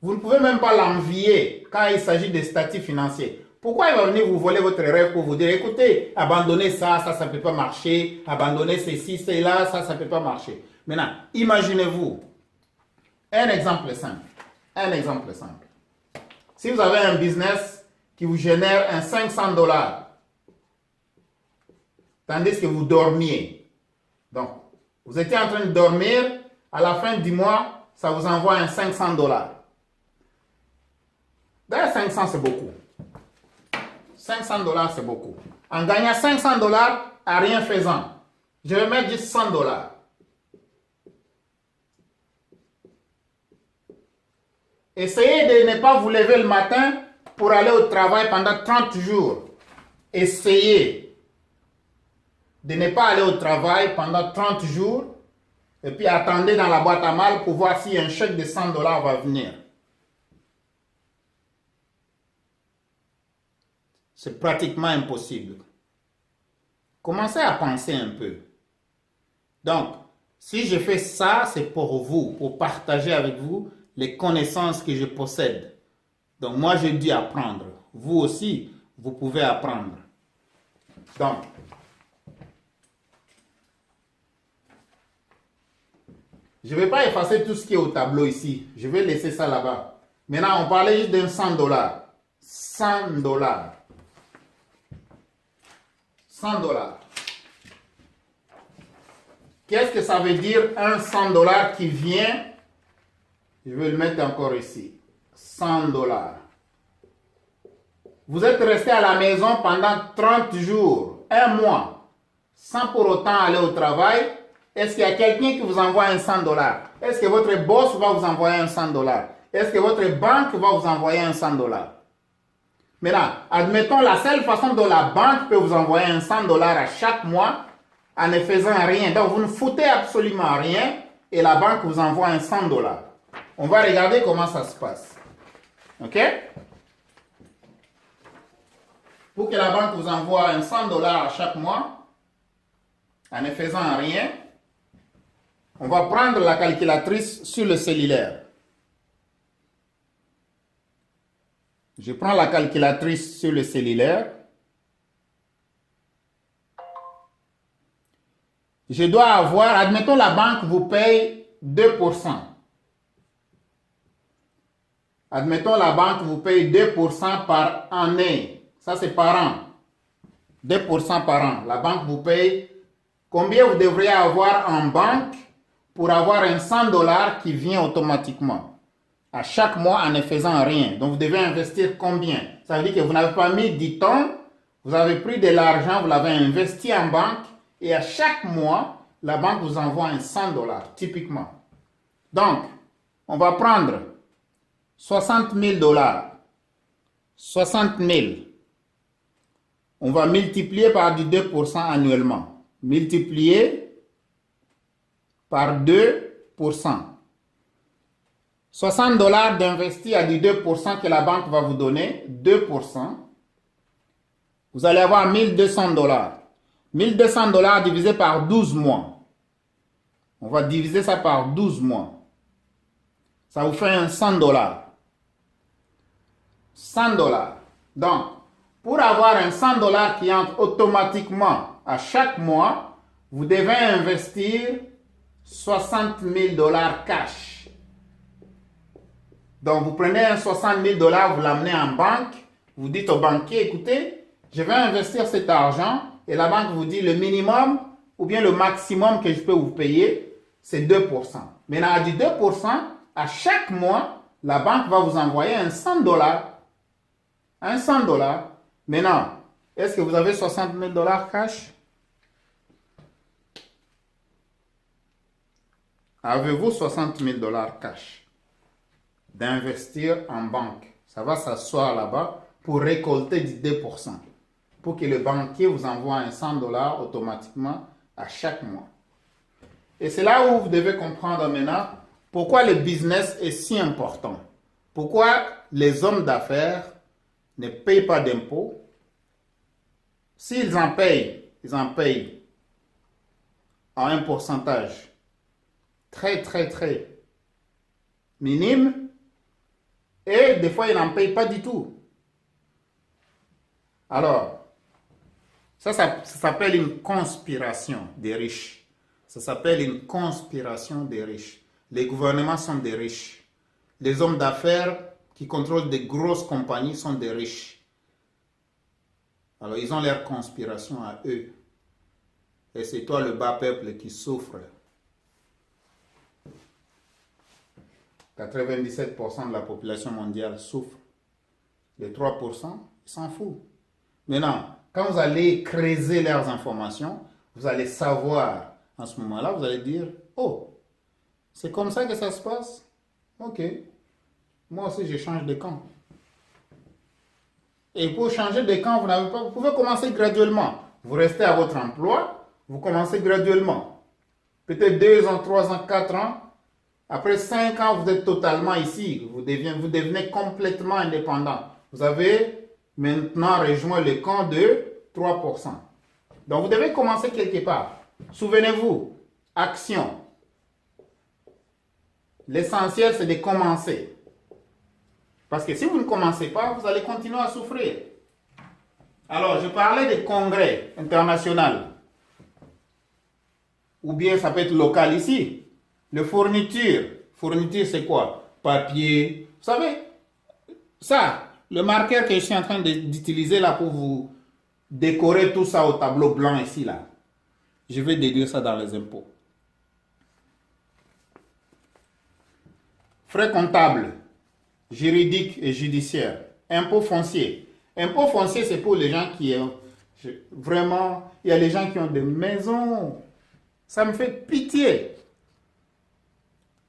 Vous ne pouvez même pas l'envier quand il s'agit de statut financier. Pourquoi il va venir vous voler votre rêve pour vous dire, écoutez, abandonnez ça, ça ne peut pas marcher, abandonnez ceci, cela, ça ne peut pas marcher. Maintenant, imaginez-vous, un exemple simple. Un exemple simple. Si vous avez un business qui vous génère un $500, tandis que vous dormiez. Donc, vous étiez en train de dormir, à la fin du mois, ça vous envoie un $500. D'ailleurs, 500, c'est beaucoup. 500 $, c'est beaucoup. En gagnant 500 $, à rien faisant, je vais mettre juste 100 $. Essayez de ne pas vous lever le matin pour aller au travail pendant 30 jours. Essayez de ne pas aller au travail pendant 30 jours et puis attendez dans la boîte à mal pour voir si un chèque de 100 $ va venir. C'est pratiquement impossible. Commencez à penser un peu. Donc, si je fais ça, c'est pour vous, pour partager avec vous les connaissances que je possède. Donc, moi, j'ai dû apprendre. Vous aussi, vous pouvez apprendre. Donc, je ne vais pas effacer tout ce qui est au tableau ici. Je vais laisser ça là-bas. Maintenant, on parlait juste d'un 100 $. 100 $. 100 $. Qu'est-ce que ça veut dire un 100 $ qui vient? Je vais le mettre encore ici. 100 $. Vous êtes resté à la maison pendant 30 jours, un mois, sans pour autant aller au travail. Est-ce qu'il y a quelqu'un qui vous envoie un 100 $? Est-ce que votre boss va vous envoyer un 100 $? Est-ce que votre banque va vous envoyer un 100 $? Maintenant, admettons la seule façon dont la banque peut vous envoyer un 100 $ à chaque mois en ne faisant rien. Donc, vous ne foutez absolument rien et la banque vous envoie un 100 $. On va regarder comment ça se passe. OK? Pour que la banque vous envoie un 100 $ à chaque mois, en ne faisant rien, on va prendre la calculatrice sur le cellulaire. Je prends la calculatrice sur le cellulaire. Je dois avoir, admettons la banque vous paye 2%. Admettons la banque vous paye 2% par année. Ça c'est par an. 2% par an. La banque vous paye. Combien vous devriez avoir en banque pour avoir un 100 $ qui vient automatiquement à chaque mois en ne faisant rien? Donc vous devez investir combien? Ça veut dire que vous n'avez pas mis du temps, vous avez pris de l'argent, vous l'avez investi en banque et à chaque mois, la banque vous envoie un 100 $ typiquement. Donc, on va prendre 60 000 $. 60 000. On va multiplier par du 2% annuellement. Multiplier par 2%. 60 $ d'investi à du 2% que la banque va vous donner. 2%. Vous allez avoir 1200 $. 1200 $ divisé par 12 mois. On va diviser ça par 12 mois. Ça vous fait un 100 $. 100 $. Donc, pour avoir un 100 $ qui entre automatiquement à chaque mois, vous devez investir 60 000 $ cash. Donc, vous prenez un 60 000 $, vous l'amenez en banque, vous dites au banquier, écoutez, je vais investir cet argent, et la banque vous dit le minimum ou bien le maximum que je peux vous payer, c'est 2%. Maintenant, à du 2%, à chaque mois, la banque va vous envoyer un 100 $. Un 100 dollars. Maintenant, est-ce que vous avez 60 000 dollars cash? Avez-vous 60 000 dollars cash d'investir en banque? Ça va s'asseoir là-bas pour récolter du 2%. Pour que le banquier vous envoie un 100 dollars automatiquement à chaque mois. Et c'est là où vous devez comprendre maintenant pourquoi le business est si important. Pourquoi les hommes d'affaires ne payent pas d'impôts. S'ils en payent, ils en payent à un pourcentage très minime. Et des fois, ils n'en payent pas du tout. Alors, ça s'appelle une conspiration des riches. Ça s'appelle une conspiration des riches. Les gouvernements sont des riches. Les hommes d'affaires qui contrôlent des grosses compagnies sont des riches. Alors, ils ont leur conspiration à eux. Et c'est toi, le bas peuple, qui souffre. 97% de la population mondiale souffre. Les 3%, ils s'en foutent. Maintenant, quand vous allez creuser leurs informations, vous allez savoir, en ce moment-là, vous allez dire, oh, c'est comme ça que ça se passe? Ok. Moi aussi, je change de camp. Et pour changer de camp, vous pouvez commencer graduellement. Vous restez à votre emploi, vous commencez graduellement. Peut-être 2 ans, 3 ans, 4 ans. Après 5 ans, vous êtes totalement ici. Vous devenez complètement indépendant. Vous avez maintenant rejoint le camp de 3%. Donc, vous devez commencer quelque part. Souvenez-vous, action. L'essentiel, c'est de commencer. Parce que si vous ne commencez pas, vous allez continuer à souffrir. Alors, je parlais de congrès international. Ou bien ça peut être local ici. Le fourniture. Fourniture, c'est quoi? Papier. Vous savez, ça, le marqueur que je suis en train d'utiliser là pour vous décorer tout ça au tableau blanc ici, là. Je vais déduire ça dans les impôts. Frais comptables, juridiques et judiciaires. Impôts fonciers. Impôts fonciers, c'est pour les gens qui ont... Vraiment, il y a les gens qui ont des maisons. Ça me fait pitié.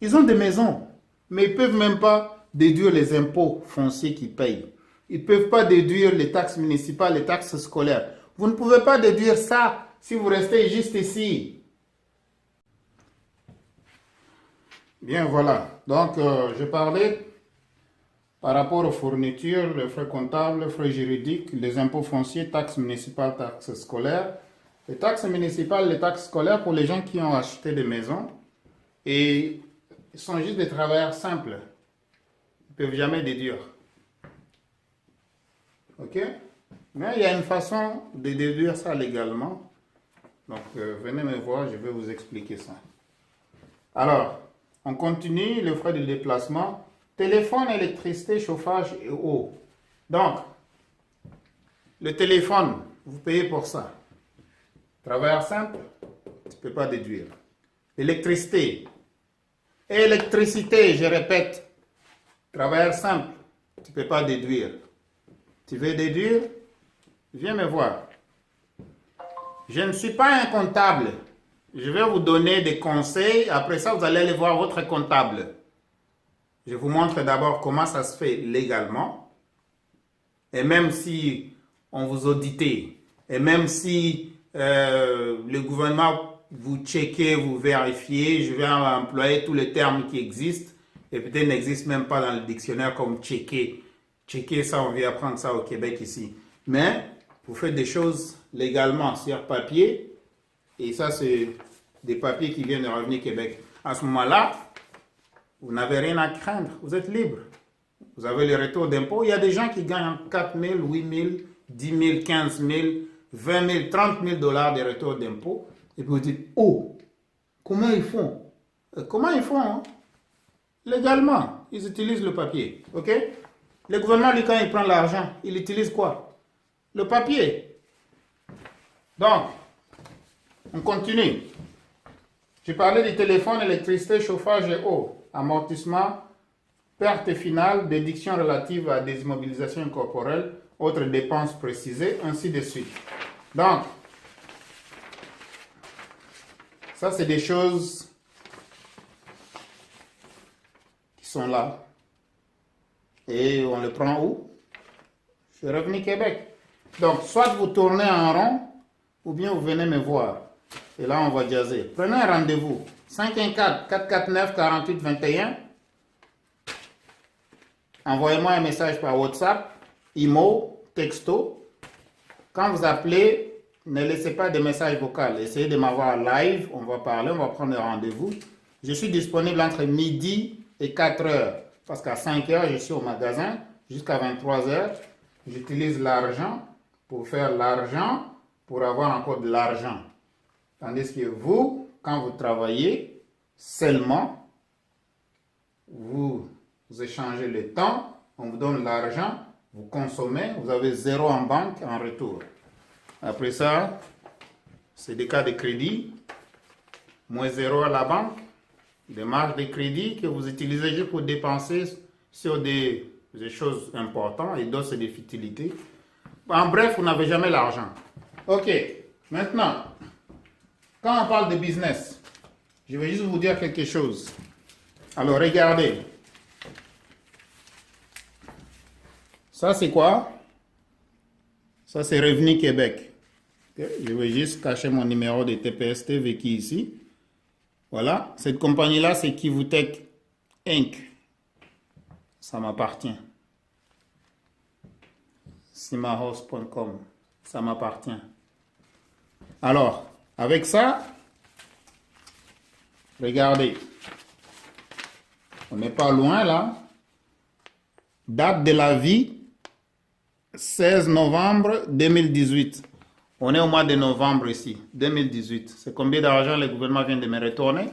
Ils ont des maisons, mais ils ne peuvent même pas déduire les impôts fonciers qu'ils payent. Ils ne peuvent pas déduire les taxes municipales, les taxes scolaires. Vous ne pouvez pas déduire ça si vous restez juste ici. Bien, voilà. Donc, je parlais par rapport aux fournitures, les frais comptables, les frais juridiques, les impôts fonciers, taxes municipales, taxes scolaires. Les taxes municipales, les taxes scolaires pour les gens qui ont acheté des maisons. Et ils sont juste des travailleurs simples. Ils ne peuvent jamais déduire. OK? Mais il y a une façon de déduire ça légalement. Donc, venez me voir, je vais vous expliquer ça. Alors, on continue le frais de déplacement. Téléphone, électricité, chauffage et eau. Donc, le téléphone, vous payez pour ça. Travailleur simple, tu ne peux pas déduire. L'électricité. Électricité, je répète. Travailleur simple, tu ne peux pas déduire. Tu veux déduire? Viens me voir. Je ne suis pas un comptable. Je vais vous donner des conseils. Après ça, vous allez aller voir votre comptable. Je vous montre d'abord comment ça se fait légalement. Et même si on vous audite, et même si le gouvernement vous checkez, vous vérifiez, je vais employer tous les termes qui existent et peut-être n'existent même pas dans le dictionnaire comme checker. Checker, ça, on vient apprendre ça au Québec ici. Mais vous faites des choses légalement sur papier et ça, c'est des papiers qui viennent de Revenu Québec. À ce moment-là, vous n'avez rien à craindre. Vous êtes libre. Vous avez le retour d'impôt. Il y a des gens qui gagnent 4 000, 8 000, 10 000, 15 000, 20 000, 30 000 dollars de retour d'impôt. Et puis vous dites, oh, comment ils font? Comment ils font? Hein? Légalement, ils utilisent le papier. OK? Le gouvernement, lui, quand il prend l'argent, il utilise quoi? Le papier. Donc, on continue. J'ai parlé du téléphone, électricité, chauffage et eau. Amortissement, perte finale, déduction relative à des immobilisations corporelles, autres dépenses précisées, ainsi de suite. Donc, ça c'est des choses qui sont là. Et on le prend où? Chez Revenu Québec. Donc, soit vous tournez en rond, ou bien vous venez me voir. Et là, on va jaser. Prenez un rendez-vous. 514-449-4821. Envoyez-moi un message par WhatsApp, email, texto. Quand vous appelez, ne laissez pas de messages vocaux. Essayez de m'avoir live. On va parler, on va prendre un rendez-vous. Je suis disponible entre midi et 4 heures. Parce qu'à 5 heures, je suis au magasin. Jusqu'à 23 heures, j'utilise l'argent pour faire l'argent, pour avoir encore de l'argent. Tandis que vous, quand vous travaillez, seulement, vous échangez le temps, on vous donne l'argent, vous consommez, vous avez 0 en banque en retour. Après ça, c'est des cas de crédit, moins 0 à la banque, des marges de crédit que vous utilisez juste pour dépenser sur des choses importantes et d'autres c'est des futilités. En bref, vous n'avez jamais l'argent. Ok, maintenant, quand on parle de business, je vais juste vous dire quelque chose. Alors, regardez. Ça, c'est quoi? Ça, c'est Revenu Québec. Okay. Je vais juste cacher mon numéro de TPS-TV qui est ici. Voilà. Cette compagnie-là, c'est Kivutech Inc. Ça m'appartient. Simahouse.com. Ça m'appartient. Alors, avec ça, regardez. On n'est pas loin là. Date de la vie, 16 novembre 2018. On est au mois de novembre ici, 2018. C'est combien d'argent le gouvernement vient de me retourner?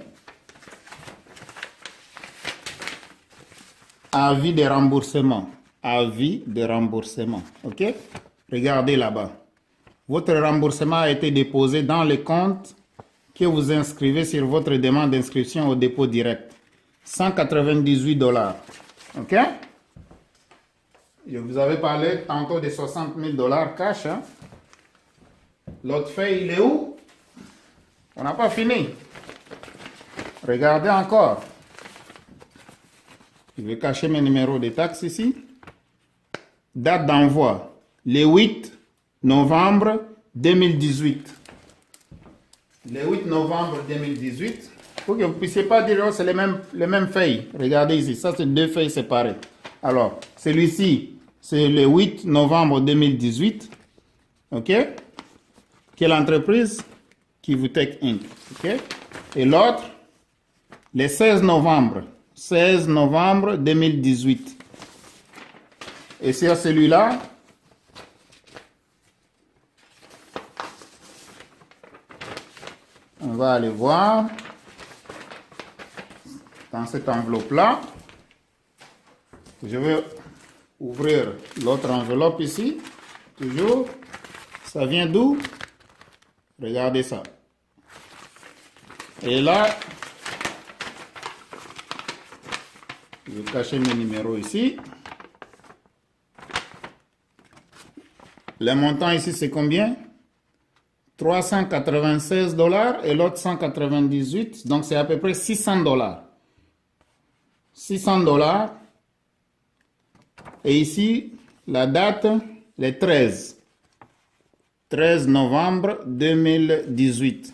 Avis de remboursement. Avis de remboursement. OK? Regardez là-bas. Votre remboursement a été déposé dans le compte que vous inscrivez sur votre demande d'inscription au dépôt direct. 198 $. OK? Je vous avais parlé tantôt de 60 000 $ cash. Hein? L'autre feuille, il est où? On n'a pas fini. Regardez encore. Je vais cacher mes numéros de taxes ici. Date d'envoi, le 8 novembre 2018. Le 8 novembre 2018. Pour que vous ne puissiez pas dire que c'est les mêmes feuilles. Regardez ici, ça c'est deux feuilles séparées. Alors, celui-ci, c'est le 8 novembre 2018. OK? Quelle entreprise? Kivutech Inc. OK? Et l'autre, le 16 novembre. 16 novembre 2018. Et sur celui-là, on va aller voir dans cette enveloppe-là. Je vais ouvrir l'autre enveloppe ici. Toujours. Ça vient d'où? Regardez ça. Et là, je vais cacher mes numéros ici. Le montant ici, c'est combien? 396 $ et l'autre 198. Donc, c'est à peu près 600 $. 600 $. Et ici, la date, le 13. 13 novembre 2018.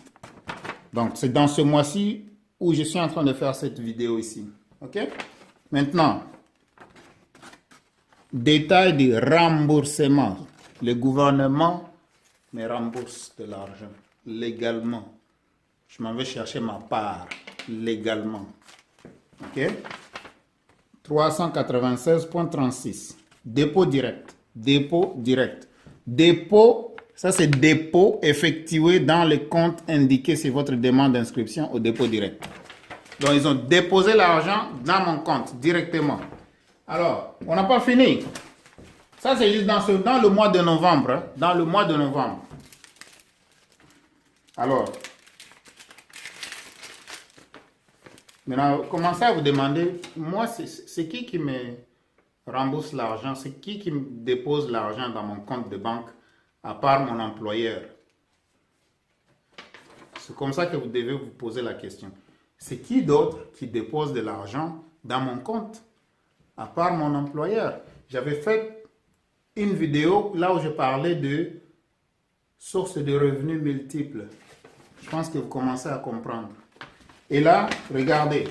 Donc, c'est dans ce mois-ci où je suis en train de faire cette vidéo ici. OK? Maintenant, détail du remboursement. Le gouvernement me rembourse de l'argent légalement. Je m'en vais chercher ma part légalement. OK? 396,36. Dépôt direct. Dépôt direct. Dépôt, ça c'est dépôt effectué dans le compte indiqué sur votre demande d'inscription au dépôt direct. Donc, ils ont déposé l'argent dans mon compte directement. Alors, on n'a pas fini. Ça, c'est juste dans le mois de novembre. Hein, dans le mois de novembre. Alors, maintenant, commencez à vous demander, moi, c'est qui me rembourse l'argent? C'est qui me dépose l'argent dans mon compte de banque à part mon employeur? C'est comme ça que vous devez vous poser la question. C'est qui d'autre qui dépose de l'argent dans mon compte à part mon employeur? J'avais fait une vidéo là où je parlais de sources de revenus multiples. Je pense que vous commencez à comprendre. Et là, regardez.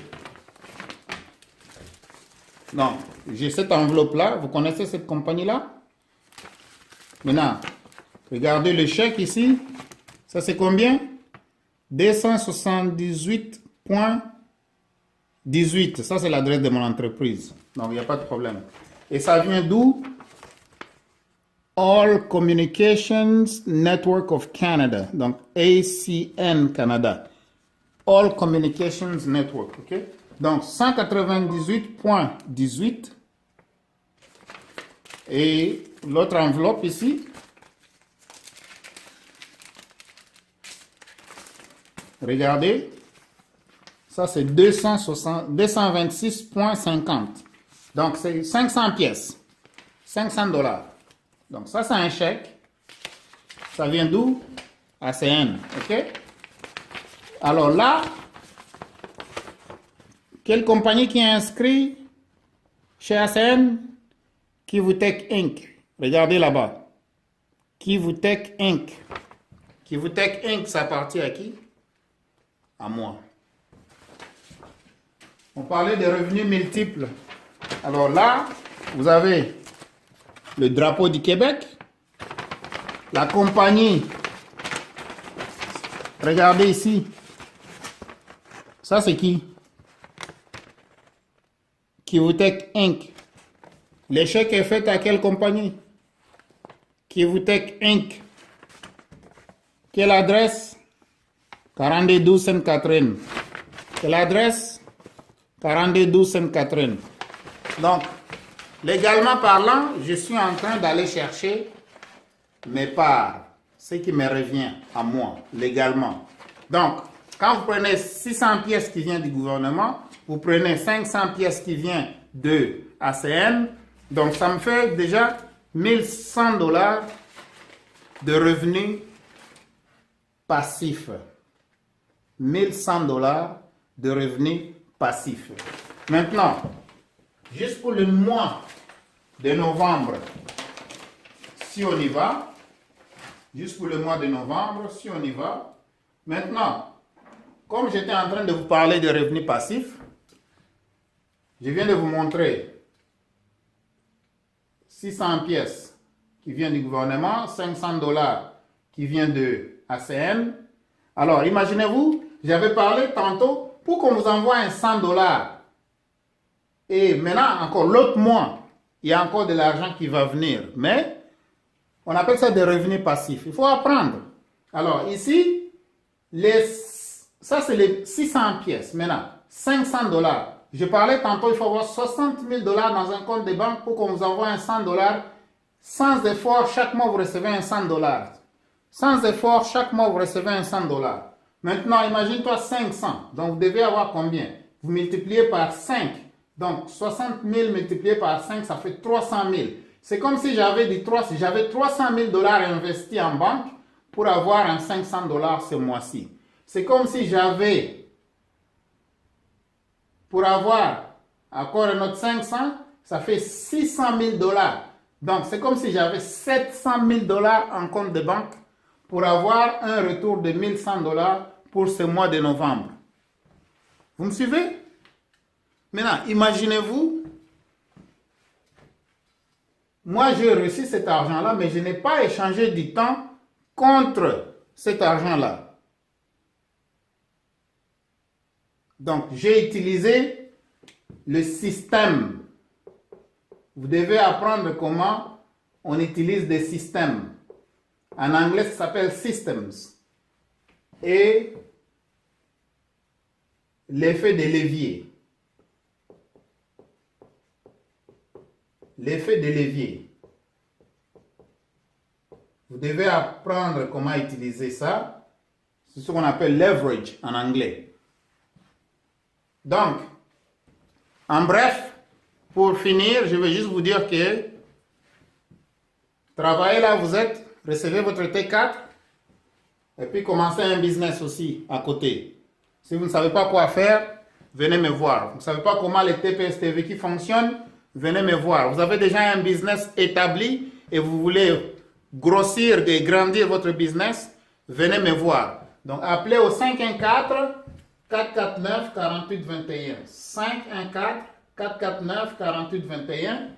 Donc, j'ai cette enveloppe-là. Vous connaissez cette compagnie-là? Maintenant, regardez le chèque ici. Ça, c'est combien? 278,18. Ça, c'est l'adresse de mon entreprise. Donc, il n'y a pas de problème. Et ça vient d'où? All Communications Network of Canada. Donc, ACN Canada. All Communications Network. OK? Donc, 198,18. Et l'autre enveloppe ici. Regardez. Ça, c'est 226,50. Donc, c'est 500 pièces. 500 dollars. Donc, ça, c'est un chèque. Ça vient d'où? ACN. OK? Alors là, quelle compagnie qui est inscrite chez ACN? Kivutech Inc. Regardez là-bas. Kivutech Inc. Kivutech Inc. Ça appartient à qui? À moi. On parlait de revenus multiples. Alors là, vous avez le drapeau du Québec, la compagnie. Regardez ici. Ça, c'est qui? Kivutech Inc. Le chèque est fait à quelle compagnie? Kivutech Inc. Quelle adresse? 4212 Sainte-Catherine. Quelle adresse? 4212 Sainte-Catherine. Donc, légalement parlant, je suis en train d'aller chercher mes parts, ce qui me revient à moi, légalement. Donc, quand vous prenez 600 pièces qui viennent du gouvernement, vous prenez 500 pièces qui viennent de ACN, donc ça me fait déjà 1100 dollars de revenus passifs. 1100 dollars de revenus passifs. Maintenant, juste pour le mois de novembre, si on y va, juste pour le mois de novembre, si on y va, maintenant, comme j'étais en train de vous parler de revenus passifs, je viens de vous montrer 600 pièces qui viennent du gouvernement, 500 dollars qui viennent de ACN. Alors, imaginez-vous, j'avais parlé tantôt pour qu'on vous envoie un 100 dollars. Et maintenant, encore l'autre mois, il y a encore de l'argent qui va venir. Mais, on appelle ça des revenus passifs. Il faut apprendre. Alors, ici, ça c'est les 600 pièces. Maintenant, 500 dollars. Je parlais tantôt, il faut avoir 60 000 dollars dans un compte de banque pour qu'on vous envoie un 100 dollars. Sans effort, chaque mois, vous recevez un 100 dollars. Sans effort, chaque mois, vous recevez un 100 dollars. Maintenant, imagine-toi 500. Donc, vous devez avoir combien? Vous multipliez par 5. Donc, 60 000 multiplié par 5, ça fait 300 000. C'est comme si j'avais 300 000 dollars investis en banque pour avoir un 500 dollars ce mois-ci. C'est comme si j'avais, pour avoir encore un autre 500, ça fait 600 000 dollars. Donc, c'est comme si j'avais 700 000 dollars en compte de banque pour avoir un retour de 1100 dollars pour ce mois de novembre. Vous me suivez? Maintenant, imaginez-vous, moi j'ai reçu cet argent-là, mais je n'ai pas échangé du temps contre cet argent-là. Donc, j'ai utilisé le système. Vous devez apprendre comment on utilise des systèmes. En anglais, ça s'appelle systems. Et l'effet de levier. L'effet de levier. Vous devez apprendre comment utiliser ça. C'est ce qu'on appelle leverage en anglais. Donc, en bref, pour finir, je vais juste vous dire que travaillez là, vous êtes, recevez votre T4 et puis commencez un business aussi à côté. Si vous ne savez pas quoi faire, venez me voir. Vous ne savez pas comment les TPS-TV qui fonctionnent, venez me voir. Vous avez déjà un business établi et vous voulez grossir et grandir votre business, venez me voir. Donc appelez au 514-449-4821. 514-449-4821.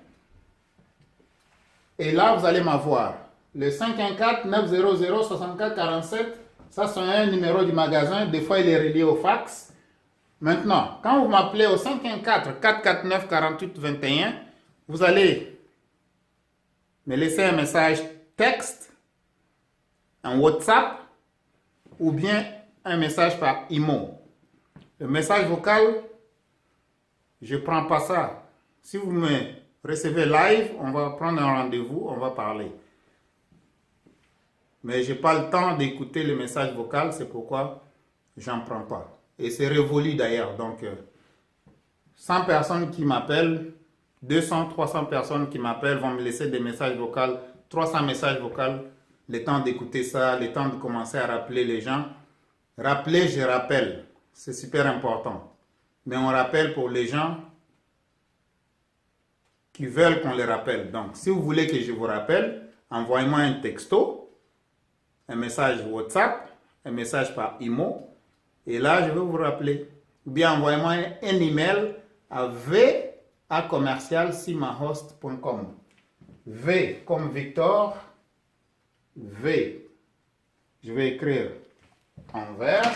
Et là, vous allez m'avoir. Le 514-900-6447, ça c'est un numéro du magasin. Des fois, il est relié au fax. Maintenant, quand vous m'appelez au 514-449-4821, vous allez me laisser un message texte, un WhatsApp ou bien un message par email. Le message vocal, je ne prends pas ça. Si vous me recevez live, on va prendre un rendez-vous, on va parler. Mais je n'ai pas le temps d'écouter le message vocal, c'est pourquoi j'en prends pas. Et c'est révolu d'ailleurs. Donc, 100 personnes qui m'appellent, 200, 300 personnes qui m'appellent vont me laisser des messages vocaux, 300 messages vocaux, le temps d'écouter ça, le temps de commencer à rappeler les gens. Rappeler, je rappelle. C'est super important. Mais on rappelle pour les gens qui veulent qu'on les rappelle. Donc, si vous voulez que je vous rappelle, envoyez-moi un texto, un message WhatsApp, un message par email, et là, je vais vous rappeler. Ou bien envoyez-moi un email à va@commercialsimahost.com. V comme Victor, V. Je vais écrire en vert.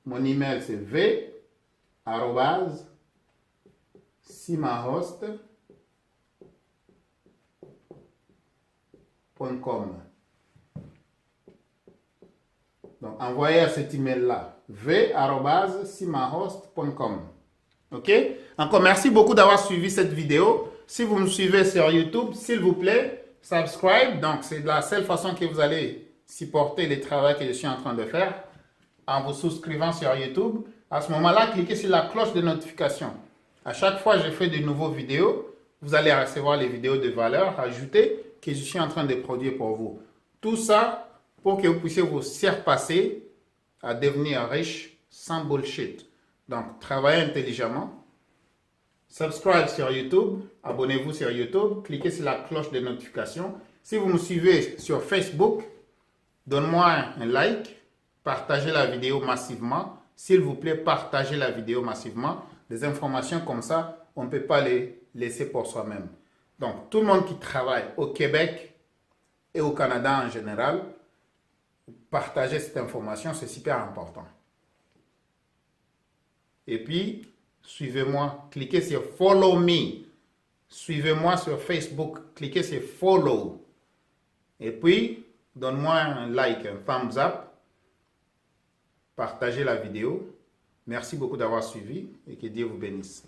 Mon email c'est v@simahost.com. Donc, envoyez à cet email-là, v@simahost.com. OK? Encore merci beaucoup d'avoir suivi cette vidéo. Si vous me suivez sur YouTube, s'il vous plaît, subscribe. Donc, c'est la seule façon que vous allez supporter le travail que je suis en train de faire en vous souscrivant sur YouTube. À ce moment-là, cliquez sur la cloche de notification. À chaque fois que je fais de nouvelles vidéos, vous allez recevoir les vidéos de valeur ajoutée que je suis en train de produire pour vous. Tout ça pour que vous puissiez vous surpasser à devenir riche sans bullshit. Donc, travaillez intelligemment. Subscribe sur YouTube. Abonnez-vous sur YouTube. Cliquez sur la cloche de notification. Si vous me suivez sur Facebook, donne-moi un like. Partagez la vidéo massivement. S'il vous plaît, partagez la vidéo massivement. Des informations comme ça, on ne peut pas les laisser pour soi-même. Donc, tout le monde qui travaille au Québec et au Canada en général, partagez cette information, c'est super important. Et puis, suivez-moi, cliquez sur Follow Me. Suivez-moi sur Facebook, cliquez sur Follow. Et puis, donne-moi un like, un thumbs up. Partagez la vidéo. Merci beaucoup d'avoir suivi et que Dieu vous bénisse.